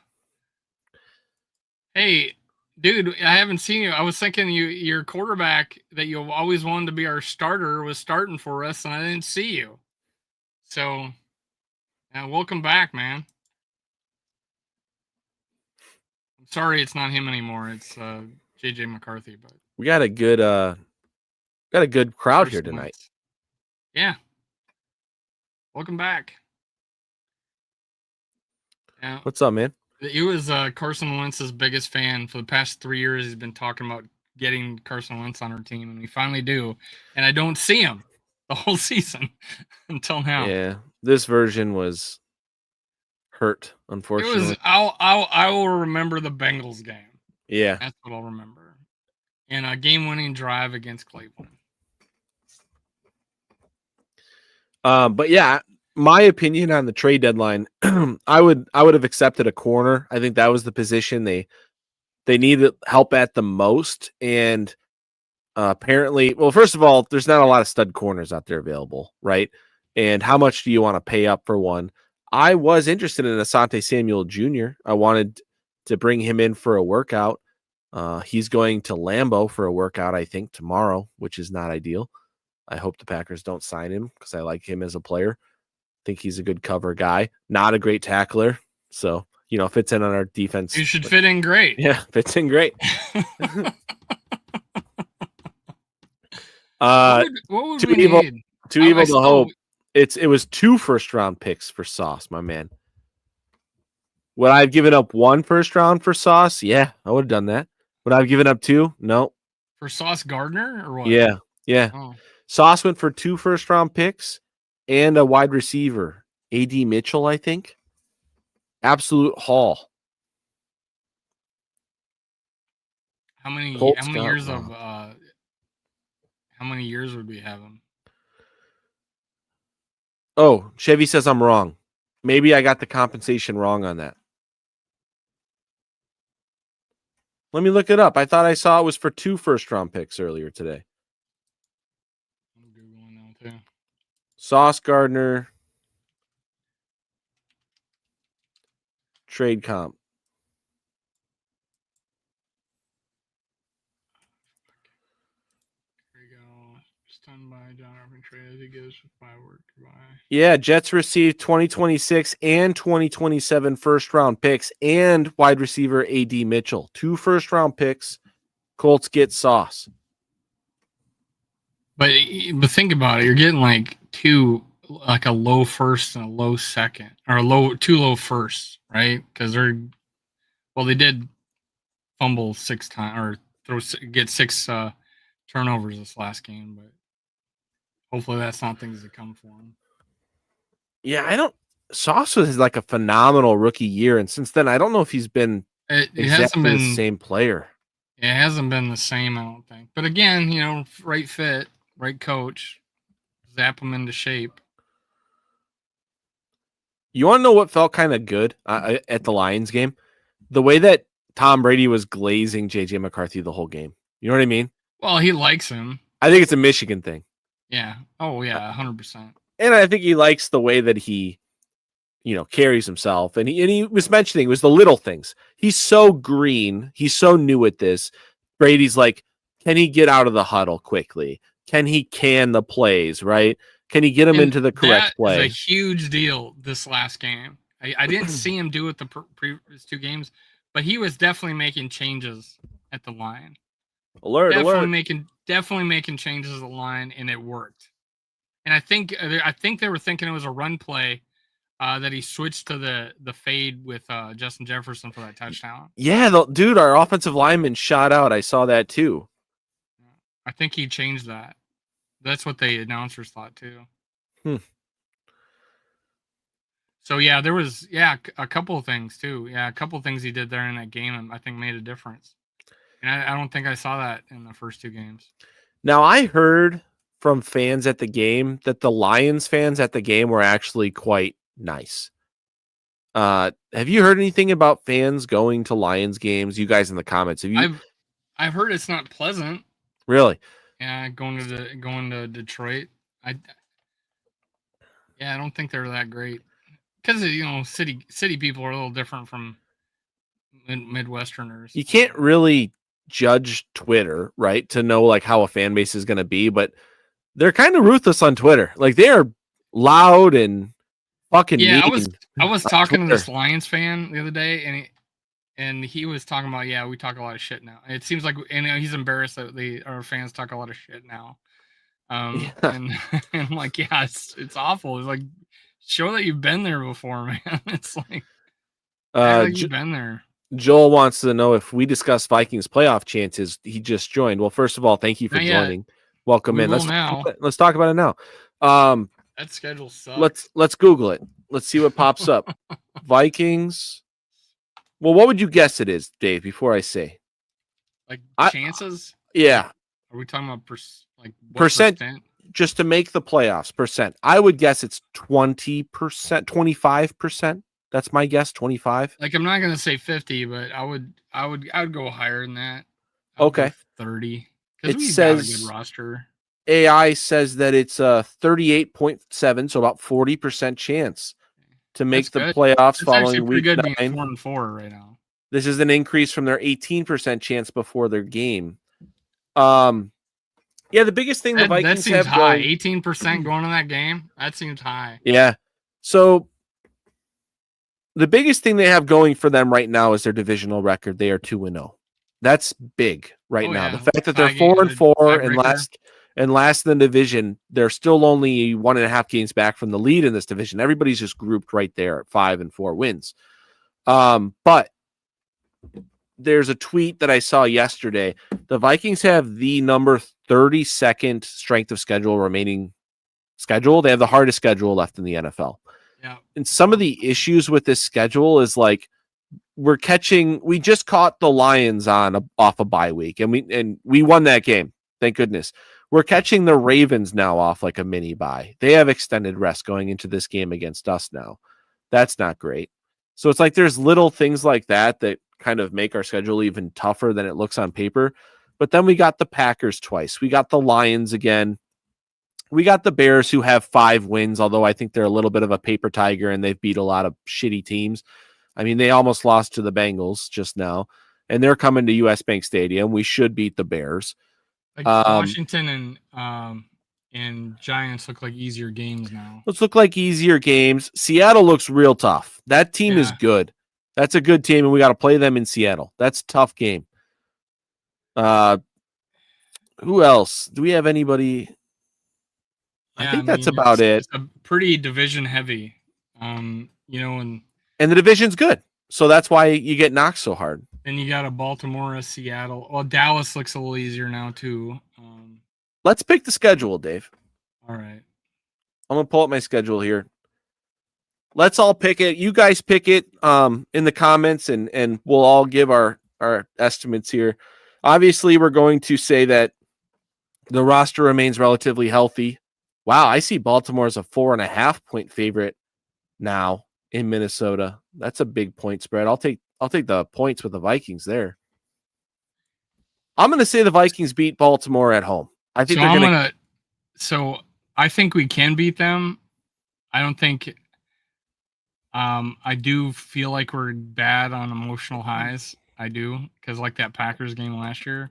Hey, dude, I haven't seen you. I was thinking your quarterback that you always wanted to be our starter was starting for us, and I didn't see you. So, welcome back, man. I'm sorry it's not him anymore. It's JJ McCarthy, but we got a good crowd here tonight. Yeah. Welcome back. Yeah. What's up, man? He was Carson Wentz's biggest fan for the past 3 years. He's been talking about getting Carson Wentz on our team, and we finally do. And I don't see him the whole season until now. Yeah, this version was hurt, unfortunately. It was. I will remember the Bengals game. Yeah, that's what I'll remember. And a game-winning drive against Cleveland. But yeah, my opinion on the trade deadline, I would have accepted a corner. I think that was the position they needed help at the most. And apparently, well, first of all, there's not a lot of stud corners out there available, right? And how much do you want to pay up for one? I was interested in Asante Samuel Jr. I wanted to bring him in for a workout. He's going to Lambeau for a workout, I think, tomorrow, which is not ideal. I hope the Packers don't sign him because I like him as a player. I think he's a good cover guy, not a great tackler. So, fits in on our defense. You should fit in great. Yeah, fits in great. What would we need? Too evil to hope. It was 2 first-round picks for Sauce, my man. Would I have given up 1 first round for Sauce? Yeah, I would have done that. Would I have given up 2? No. For Sauce Gardner or what? Yeah. Oh. Sauce went for 2 first-round picks and a wide receiver, A.D. Mitchell, I think. Absolute haul. How many years would we have him? Oh, Chevy says I'm wrong. Maybe I got the compensation wrong on that. Let me look it up. I thought I saw it was for 2 first-round picks earlier today. I'm Googling now too. Sauce Gardner trade comp. There you go. Stunned by John Irvin trade as he gives firework. Goodbye. Yeah, Jets received 2026 and 2027 first-round picks and wide receiver A.D. Mitchell. 2 first-round picks. Colts get Sauce. But think about it. You're getting like 2, like a low first and a low second, or 2 low firsts, right? Because they did fumble 6 times or get 6 turnovers this last game, but hopefully that's not things that come for him. Yeah, Sauce was like a phenomenal rookie year, and since then I don't know if he's been exactly the same player. It hasn't been the same, I don't think. But again, right fit, right coach, zap him into shape. You want to know what felt kind of good at the Lions game? The way that Tom Brady was glazing J.J. McCarthy the whole game. You know what I mean? Well, he likes him. I think it's a Michigan thing. Yeah. Oh, yeah, 100%. And I think he likes the way that he, carries himself. And he was mentioning it was the little things. He's so green. He's so new at this. Brady's like, can he get out of the huddle quickly? Can he can the plays, right? Can he get him into the correct play? That is a huge deal this last game. I didn't see him do it the previous 2 games, but he was definitely making changes at the line. Alert! Definitely making changes at the line, and it worked. And I think they were thinking it was a run play that he switched to the fade with Justin Jefferson for that touchdown. Yeah, dude, our offensive lineman shot out. I saw that too. I think he changed that. That's what the announcers thought too. So yeah, there was a couple of things too. Yeah, a couple of things he did there in that game, I think made a difference. And I don't think I saw that in the first 2 games. Now I heard from fans at the game that the Lions fans at the game were actually quite nice. Have you heard anything about fans going to Lions games? You guys in the comments, have you? I've heard it's not pleasant. Really? Yeah, going to Detroit. I don't think they're that great because city people are a little different from Midwesterners. You can't really judge Twitter, right, to know like how a fan base is going to be, but they're kind of ruthless on Twitter. Like they are loud and fucking Yeah, mean. I was talking to Twitter. this Lions fan the other day, and he was talking about, we talk a lot of shit now. It seems like, and he's embarrassed that our fans talk a lot of shit now. Yeah. And, and I'm like, yeah, it's awful. It's like, show that you've been there before, man. It's like, act like you've been there. Joel wants to know if we discuss Vikings playoff chances. He just joined. Well, first of all, thank you for joining. Welcome in. Let's talk about it now. That schedule sucks. Let's Google it. Let's see what pops up. Vikings. Well, what would you guess it is, Dave? Before I say, like chances. Yeah. Are we talking about percent? Just to make the playoffs. Percent. I would guess it's 20%, 25%. That's my guess. 25. Like I'm not gonna say 50, but I would go higher than that. Okay. 30. Because we got a good roster. AI says that it's a 38.7, so about 40% chance to make the playoffs. That's following week 9. Being 4-4 right now. This is an increase from their 18% chance before their game. Yeah, the biggest thing the Vikings that seems high. 18% going in that game. That seems high. Yeah. So the biggest thing they have going for them right now is their divisional record. They are 2-0. That's big right now. The fact that they're 4-4 and last in the division, they're still only 1.5 games back from the lead in this division. Everybody's just grouped right there at 5 and 4 wins. But there's a tweet that I saw yesterday. The Vikings have the number 32nd strength of schedule remaining schedule. They have the hardest schedule left in the NFL. Yeah. And some of the issues with this schedule is like we just caught the Lions off a bye week and we won that game. Thank goodness. We're catching the Ravens now off like a mini bye. They have extended rest going into this game against us now. That's not great. So it's like there's little things like that kind of make our schedule even tougher than it looks on paper. But then we got the Packers twice. We got the Lions again. We got the Bears, who have 5 wins, although I think they're a little bit of a paper tiger and they've beat a lot of shitty teams. I mean, they almost lost to the Bengals just now, and they're coming to US Bank Stadium. We should beat the Bears. Like Washington and Giants look like easier games now. Let's look like easier games. Seattle looks real tough. That team is good. That's a good team, and we got to play them in Seattle. That's a tough game. Who else? Do we have anybody? I think that's about it. It's a pretty division heavy, and the division's good, so that's why you get knocked so hard. Then you got a Baltimore, a Seattle. Well, Dallas looks a little easier now too. Let's pick the schedule, Dave. All right, I'm gonna pull up my schedule here. Let's all pick it. You guys pick it in the comments, and we'll all give our estimates here. Obviously, we're going to say that the roster remains relatively healthy. Wow, I see Baltimore as a 4.5-point favorite now in Minnesota. That's a big point spread. I'll take the points with the Vikings there. I'm going to say the Vikings beat Baltimore at home. I think they're going to. So I think we can beat them. I don't think. I do feel like we're bad on emotional highs. I do, because like that Packers game last year.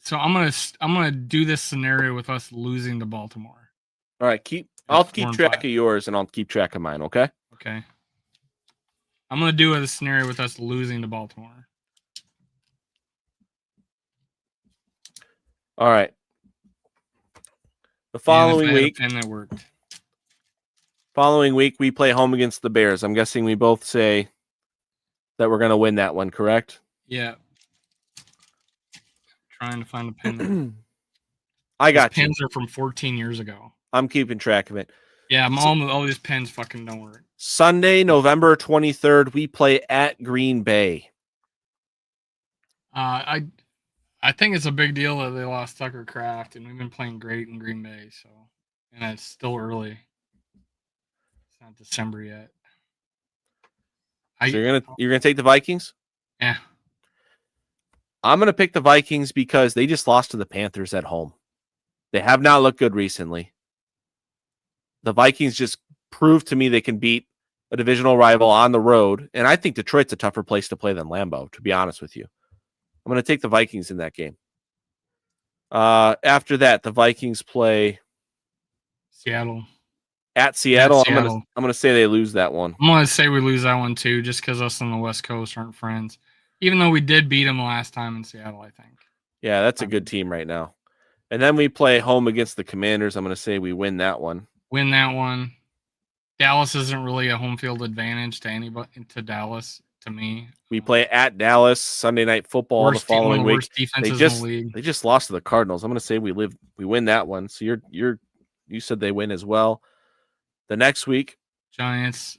So I'm gonna do this scenario with us losing to Baltimore. All right, I'll keep track of yours and I'll keep track of mine. Okay. Okay. I'm gonna do a scenario with us losing to Baltimore. All right. The following week, and that worked. Following week, we play home against the Bears. I'm guessing we both say that we're gonna win that one, correct? Yeah. Trying to find a pen. I got you. Pens are from 14 years ago. I'm keeping track of it. Yeah, all these pens fucking don't work. Sunday, November 23rd, we play at Green Bay. I think it's a big deal that they lost Tucker Kraft, and we've been playing great in Green Bay. So, and it's still early. It's not December yet. So you're gonna take the Vikings? Yeah. I'm going to pick the Vikings because they just lost to the Panthers at home. They have not looked good recently. The Vikings just proved to me they can beat a divisional rival on the road, and I think Detroit's a tougher place to play than Lambeau, to be honest with you. I'm going to take the Vikings in that game. After that, the Vikings play Seattle. At Seattle. Seattle. I'm gonna say they lose that one. I'm going to say we lose that one too, just because us on the West Coast aren't friends. Even though we did beat them last time in Seattle, I think. Yeah, that's a good team right now. And then we play home against the Commanders. I'm going to say we win that one. Win that one. Dallas isn't really a home field advantage to anybody, to Dallas, to me. We play at Dallas Sunday Night Football the following week. Defenses in the league. They just lost to the Cardinals. I'm going to say we win that one. So you said they win as well. The next week, Giants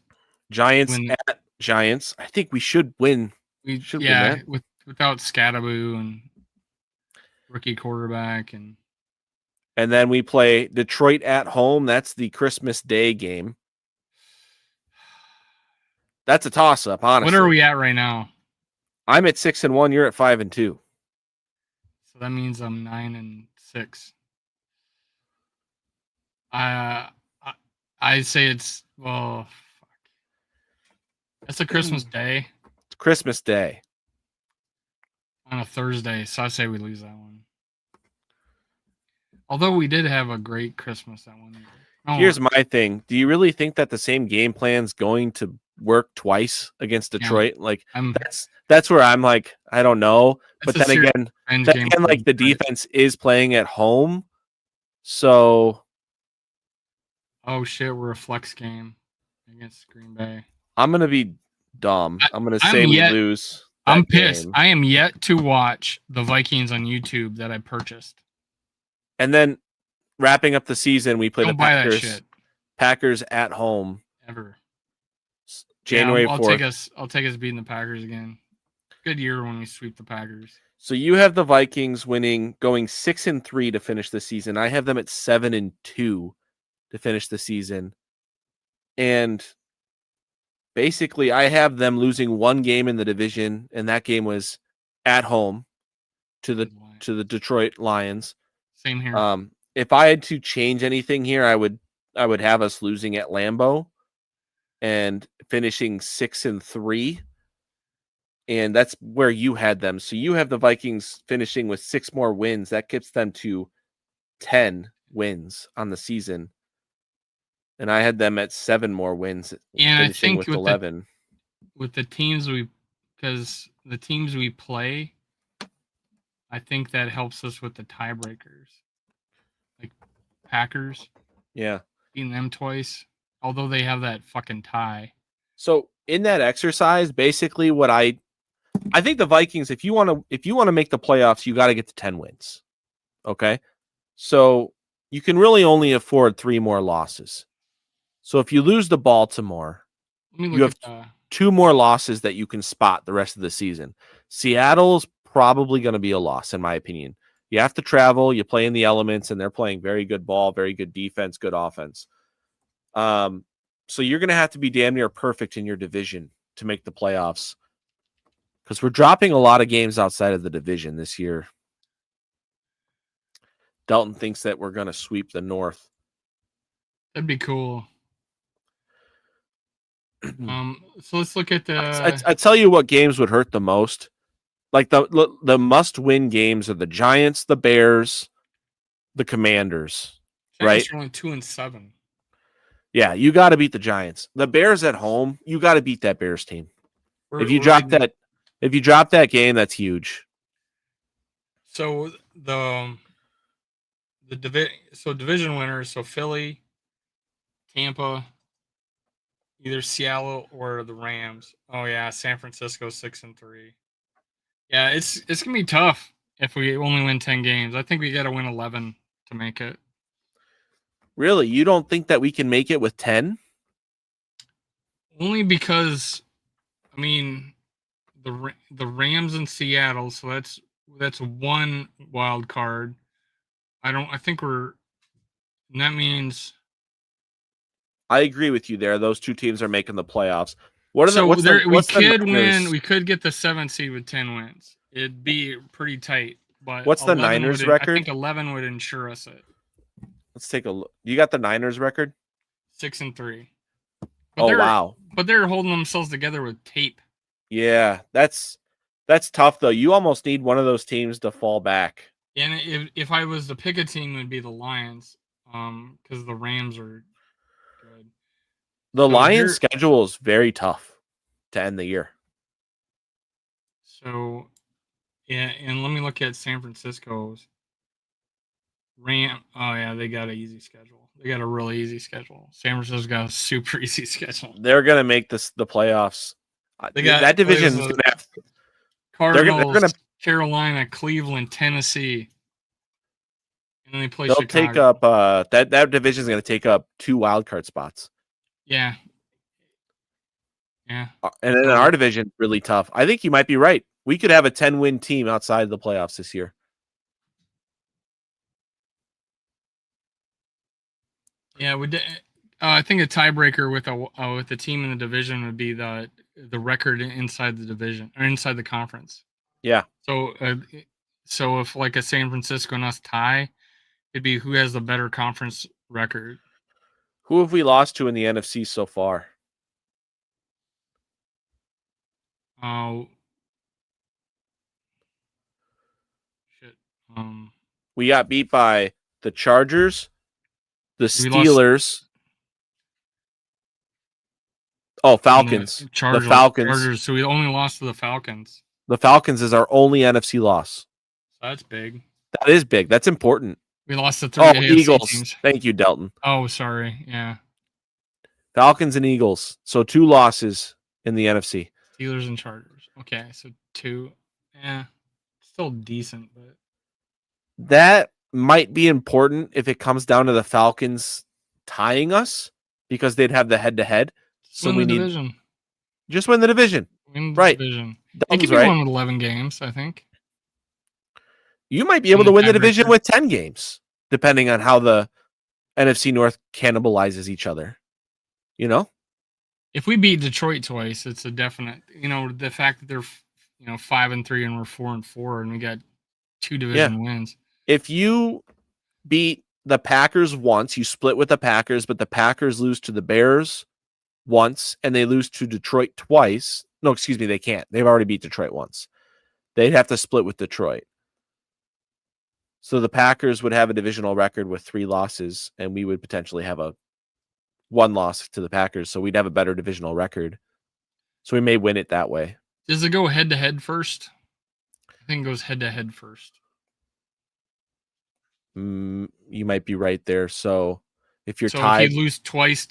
at Giants. I think we should win. Win that. Without Scattaboo and rookie quarterback and then we play Detroit at home. That's the Christmas Day game. That's a toss-up, honestly. What are we at right now? I'm at 6-1. You're at 5-2. So that means I'm 9-6. I say it's fuck. That's a Christmas Day. It's Christmas Day on a Thursday, so I say we lose that one. Although we did have a great Christmas that one year. Here's my thing. Do you really think that the same game plan's going to work twice against Detroit? Yeah, that's where I'm like, I don't know. But then again, like the defense is playing at home. So oh shit, we're a flex game against Green Bay. I'm gonna be dumb. I'm gonna say we lose. I'm pissed. I am yet to watch the Vikings on YouTube that I purchased. And then wrapping up the season, we play the Packers. Packers at home. Ever. January 4th. I'll take us beating the Packers again. Good year when we sweep the Packers. So you have the Vikings going 6-3 to finish the season. I have them at 7-2 to finish the season. And basically I have them losing one game in the division, and that game was at home to the Detroit Lions. Same here. If I had to change anything here, I would have us losing at Lambeau and finishing 6-3. And that's where you had them. So you have the Vikings finishing with 6 more wins. That gets them to 10 wins on the season. And I had them at 7 more wins. And I think with 11. With the teams because the teams we play, I think that helps us with the tiebreakers. Like Packers. Yeah. Beating them twice. Although they have that fucking tie. So in that exercise, basically what I think the Vikings, if you want to make the playoffs, you got to get to 10 wins. Okay? So you can really only afford 3 more losses. So if you lose to Baltimore, you have 2 more losses that you can spot the rest of the season. Seattle's probably going to be a loss, in my opinion. You have to travel, you play in the elements, and they're playing very good ball, very good defense, good offense. So you're going to have to be damn near perfect in your division to make the playoffs, because we're dropping a lot of games outside of the division this year. Dalton thinks that we're going to sweep the North. That'd be cool. So let's look at the. I tell you what games would hurt the most. Like the must-win games are the Giants, the Bears, the Commanders. Right? You're only 2-7. Yeah, you got to beat the Giants. The Bears at home, you got to beat that Bears team. If you drop that game, that's huge. So division winners, so Philly, Tampa, either Seattle or the Rams. Oh yeah, San Francisco 6-3. Yeah, it's gonna be tough if we only win 10 games. I think we got to win 11 to make it. Really? You don't think that we can make it with 10? Only because, I mean, the Rams in Seattle, so that's one wild card. That means. I agree with you there. Those 2 teams are making the playoffs. What's the We could get the 7th seed with 10 wins. It'd be pretty tight. But what's the Niners record? I think 11 would ensure us it. Let's take a look. You got the Niners record? 6-3. Wow! But they're holding themselves together with tape. Yeah, that's tough though. You almost need one of those teams to fall back. And if I was to pick a team, it would be the Lions, because the Rams are good. The Lions' schedule is very tough to end the year. So, yeah, and let me look at San Francisco's Ram. Oh yeah, they got an easy schedule. They got a really easy schedule. San Francisco's got a super easy schedule. They're gonna make the playoffs. They got that division. Cardinals, they're gonna Carolina, Cleveland, Tennessee, and then they play. They'll Chicago. take up that division is gonna take up 2 wild card spots. Yeah. Yeah. And then our division really tough. I think you might be right. We could have a 10-win team outside the playoffs this year. Yeah, I think a tiebreaker with a team in the division would be the record inside the division or inside the conference. Yeah. So if like a San Francisco and us tie, it'd be who has the better conference record. Who have we lost to in the NFC so far? Shit. We got beat by the Chargers, the Steelers. Falcons. The Falcons. Chargers. So we only lost to the Falcons. The Falcons is our only NFC loss. So that's big. That is big. That's important. We lost to 3 AFC Eagles. Teams. Thank you, Delton. Oh, sorry. Yeah. Falcons and Eagles. So 2 losses in the NFC. Steelers and Chargers. Okay, so 2. Yeah. Still decent, but that might be important if it comes down to the Falcons tying us because they'd have the head-to-head. So we need just win the division. Win the division. They could be one with 11 games, I think. You might be able to win the division with 10 games, depending on how the NFC North cannibalizes each other. You know? If we beat Detroit twice, it's a definite, the fact that they're 5-3 and we're 4-4 and we got 2 division wins. If you beat the Packers once, you split with the Packers, but the Packers lose to the Bears once and they lose to Detroit twice. No, excuse me, they can't. They've already beat Detroit once. They'd have to split with Detroit. So the Packers would have a divisional record with 3 losses, and we would potentially have a 1 loss to the Packers. So we'd have a better divisional record. So we may win it that way. Does it go head-to-head first? I think it goes head-to-head first. You might be right there. So if you're tied, if you lose twice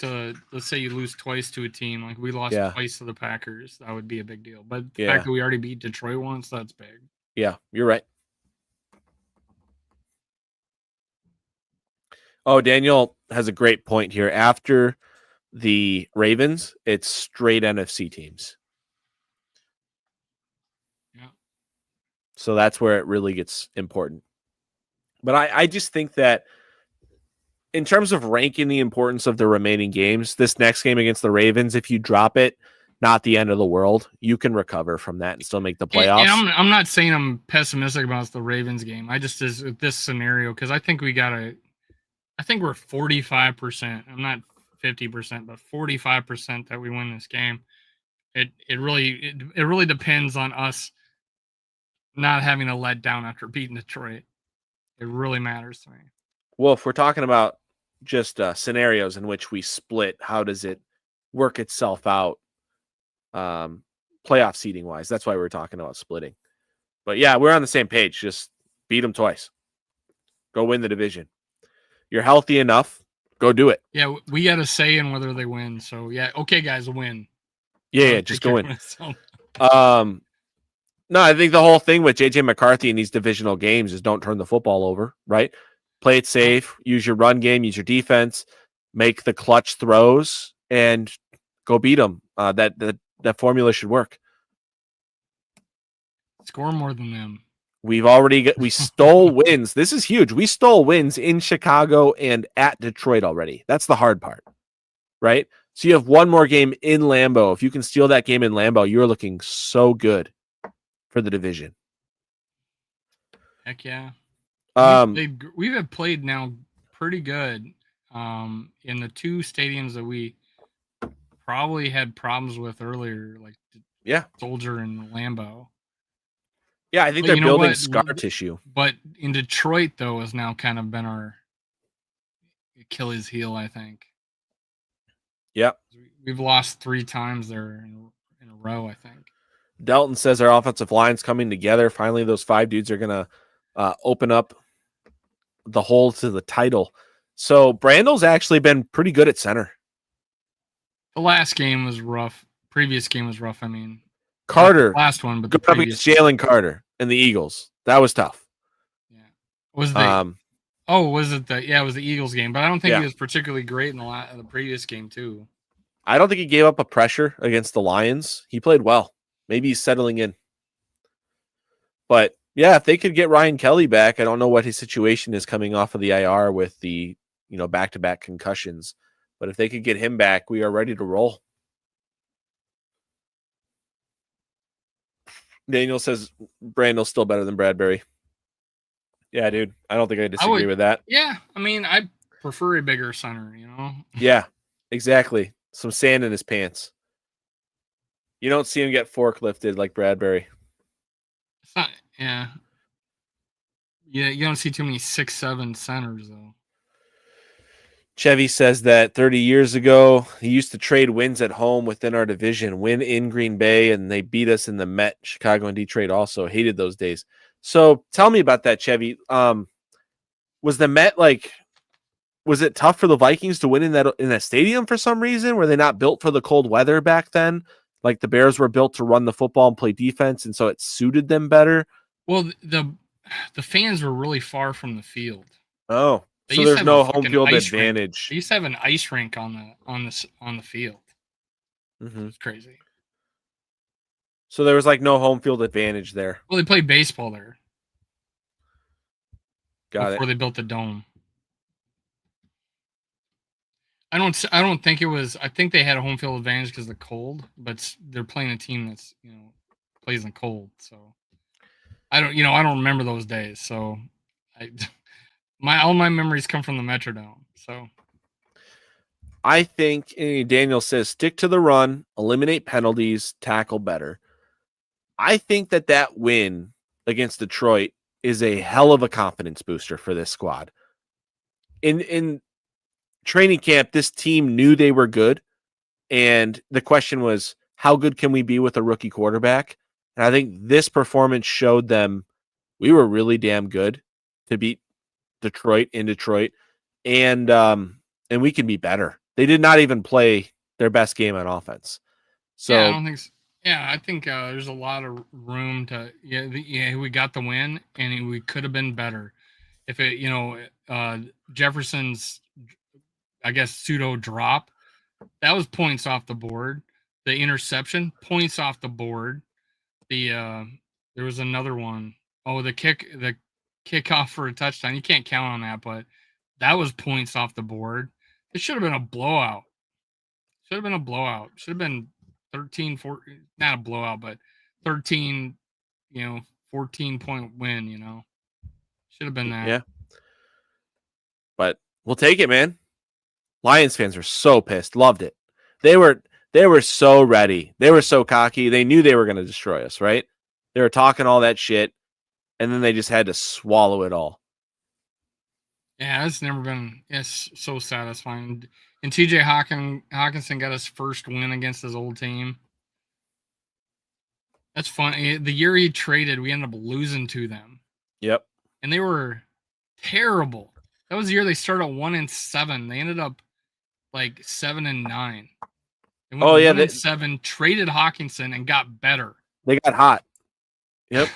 let's say you lose twice to a team, like we lost twice to the Packers, that would be a big deal. But the fact that we already beat Detroit once, that's big. Yeah, you're right. Oh, Daniel has a great point here. After the Ravens, it's straight NFC teams. Yeah. So that's where it really gets important. But I just think that in terms of ranking the importance of the remaining games, this next game against the Ravens, if you drop it, not the end of the world. You can recover from that and still make the playoffs. And I'm not saying I'm pessimistic about the Ravens game. I just is this scenario because I think we're 45%. I'm not 50%, but 45% that we win this game. It really depends on us not having to let down after beating Detroit. It really matters to me. Well, if we're talking about just scenarios in which we split, how does it work itself out playoff seeding wise? That's why we're talking about splitting. But yeah, we're on the same page. Just beat them twice. Go win the division. You're healthy enough. Go do it. Yeah, we got a say in whether they win. So yeah, okay, guys, win. Yeah, just go win. No, I think the whole thing with JJ McCarthy in these divisional games is don't turn the football over, right? Play it safe, use your run game, use your defense, make the clutch throws, and go beat them. That formula should work. Score more than them. We stole wins. This is huge. We stole wins in Chicago and at Detroit already. That's the hard part, right? So you have one more game in Lambeau. If you can steal that game in Lambeau, you're looking so good for the division. Heck yeah. Um, We have played now pretty good in the two stadiums that we probably had problems with earlier, like yeah. Soldier and Lambeau. Yeah, I think But they're you know building what? scar tissue. But in Detroit, though, has now kind of been our Achilles heel, I think. Yep. We've lost 3 times there in a row, I think. Delton says our offensive line's coming together. Finally, those 5 dudes are going to open up the hole to the title. So Brandle's actually been pretty good at center. The last game was rough. Previous game was rough. I mean, Carter, last one, but the good up previous against Jalen Carter and the Eagles. That was tough. Yeah. Was the was it the it was the Eagles game, but I don't think he was particularly great in the previous game too. I don't think he gave up a pressure against the Lions. He played well. Maybe he's settling in. But yeah, if they could get Ryan Kelly back, I don't know what his situation is coming off of the IR with the, back-to-back concussions. But if they could get him back, we are ready to roll. Daniel says Brandle's still better than Bradbury. Yeah, dude. I don't think I disagree with that. Yeah, I mean, I prefer a bigger center, Yeah, exactly. Some sand in his pants. You don't see him get forklifted like Bradbury. It's not, yeah. Yeah, you don't see too many 6'7" centers, though. Chevy says that 30 years ago, he used to trade wins at home within our division, win in Green Bay, and they beat us in the Met. Chicago and Detroit also hated those days. So tell me about that, Chevy. Was the Met was it tough for the Vikings to win in that stadium for some reason? Were they not built for the cold weather back then? Like the Bears were built to run the football and play defense, and so it suited them better? Well, the fans were really far from the field. Oh, so there's no home field advantage. They used to have an ice rink on the field. Mm-hmm. It's crazy. So there was no home field advantage there. Well, they played baseball there. Before they built the dome. I don't think it was. I think they had a home field advantage because of the cold, but they're playing a team that's plays in cold. So I don't remember those days. So all my memories come from the Metrodome. So I think Daniel says stick to the run, eliminate penalties, tackle better. I think that win against Detroit is a hell of a confidence booster for this squad. In training camp, this team knew they were good, and the question was, how good can we be with a rookie quarterback? And I think this performance showed them we were really damn good to beat Detroit in Detroit, and we can be better. They did not even play their best game on offense. So yeah, I don't think so. Yeah, I think there's a lot of room to we got the win, and we could have been better. If it Jefferson's, I guess, pseudo drop, that was points off the board. The interception, points off the board. There was another one. Oh, the kickoff for a touchdown. You can't count on that, but that was points off the board. It should have been a blowout. Should have been 13, 14, not a blowout, but 13, 14-point win, Should have been that. Yeah. But we'll take it, man. Lions fans were so pissed. Loved it. They were so ready. They were so cocky. They knew they were going to destroy us, right? They were talking all that shit, and then they just had to swallow it all. Yeah, it's never been so satisfying. And TJ Hawkinson got his first win against his old team. That's fun. The year he traded, we ended up losing to them. Yep. And they were terrible. That was the year they started 1-7. They ended up 7-9. They went 1-7, traded Hawkinson, and got better. They got hot. Yep.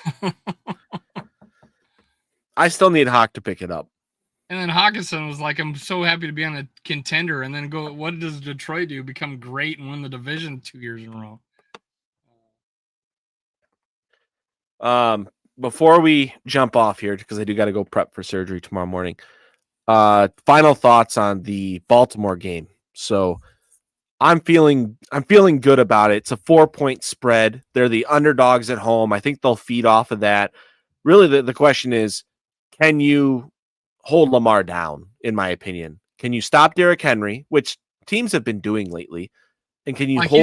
I still need Hawk to pick it up. And then Hawkinson was like, I'm so happy to be on a contender. And then what does Detroit do? Become great and win the division 2 years in a row. Before we jump off here, because I do got to go prep for surgery tomorrow morning. Final thoughts on the Baltimore game. So I'm feeling good about it. It's a 4-point spread. They're the underdogs at home. I think they'll feed off of that. Really, the question is, can you hold Lamar down, in my opinion? Can you stop Derrick Henry, which teams have been doing lately? And can you Like hold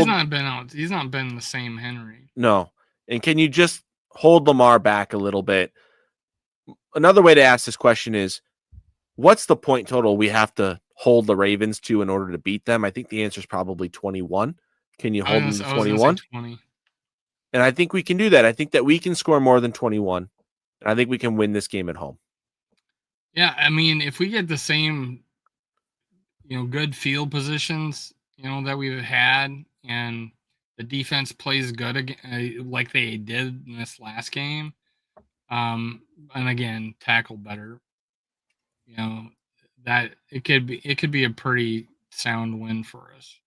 he's not been the same Henry. No. And can you just hold Lamar back a little bit? Another way to ask this question is, what's the point total we have to hold the Ravens to in order to beat them? I think the answer is probably 21. Can you hold them to I was gonna say 21? 20. And I think we can do that. I think that we can score more than 21. And I think we can win this game at home. Yeah, I mean, if we get the same, good field positions, that we've had, and the defense plays good again, like they did in this last game, and again tackle better, that it could be a pretty sound win for us.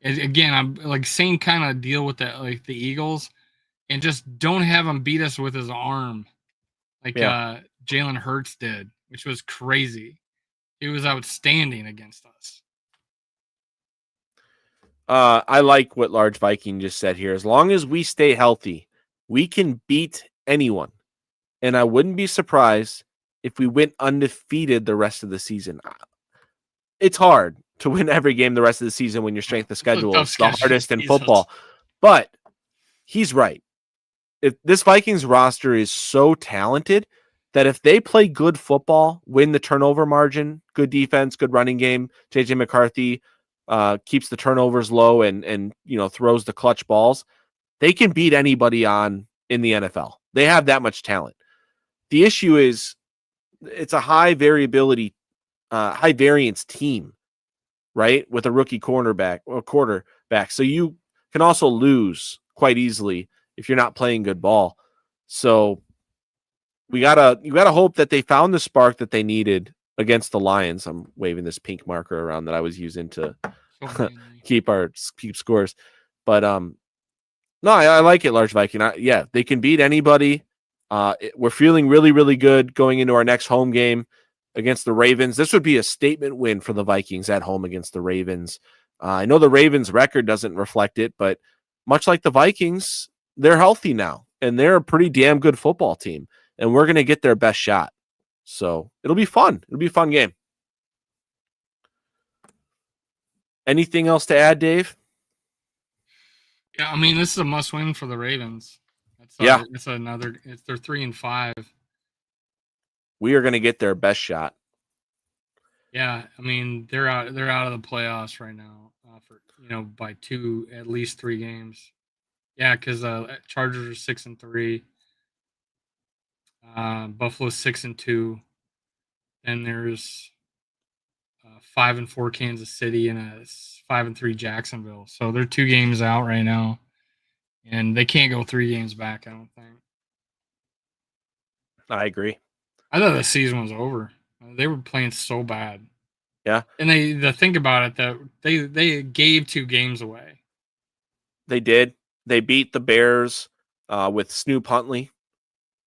Again, I'm like same kind of deal with the Eagles, and just don't have him beat us with his arm like Jalen Hurts did, which was crazy. He was outstanding against us. I like what Large Viking just said here. As long as we stay healthy, we can beat anyone. And I wouldn't be surprised if we went undefeated the rest of the season. It's hard to win every game the rest of the season when your strength of schedule is the hardest in football. But he's right. If this Vikings roster is so talented that if they play good football, win the turnover margin, good defense, good running game, JJ McCarthy keeps the turnovers low and throws the clutch balls, they can beat anybody in the NFL. They have that much talent. The issue is it's a high variability, high variance team, right? With a rookie cornerback or quarterback. So you can also lose quite easily if you're not playing good ball. So you gotta hope that they found the spark that they needed against the Lions. I'm waving this pink marker around that I was using to keep scores. But no, I like it, Large Viking. They can beat anybody. We're feeling really, really good going into our next home game against the Ravens. This would be a statement win for the Vikings at home against the Ravens. I know the Ravens' record doesn't reflect it, but much like the Vikings, they're healthy now, and they're a pretty damn good football team, and we're going to get their best shot. So it'll be fun. It'll be a fun game. Anything else to add, Dave? Yeah, I mean, this is a must-win for the Ravens. They're 3-5. We are going to get their best shot. Yeah, I mean, they're out of the playoffs right now for by at least 3 games. Yeah, because Chargers are 6-3, Buffalo's 6-2, and there's 5-4 Kansas City and a 5-3 Jacksonville. So they're 2 games out right now, and they can't go 3 games back. I don't think. I agree. I thought the season was over. They were playing so bad. Yeah, and the think about it that they gave 2 games away. They did. They beat the Bears with Snoop Huntley.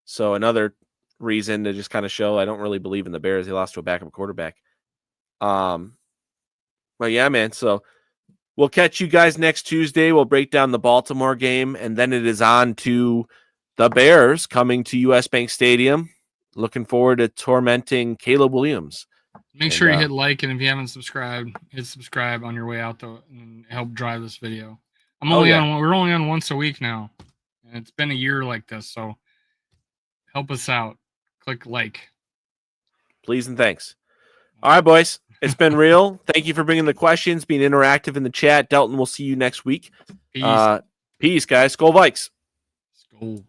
So another reason to just kind of show I don't really believe in the Bears. They lost to a backup quarterback. But yeah, man. So we'll catch you guys next Tuesday. We'll break down the Baltimore game, and then it is on to the Bears coming to US Bank Stadium. Looking forward to tormenting Caleb Williams. Make sure you hit like, and if you haven't subscribed, hit subscribe on your way out and help drive this video. We're only on once a week now, and it's been a year like this, so help us out. Click like. Please and thanks. All right, boys. It's been real. Thank you for bringing the questions, being interactive in the chat. Delton, we'll see you next week. Peace, guys. Skol Vikes. Skol.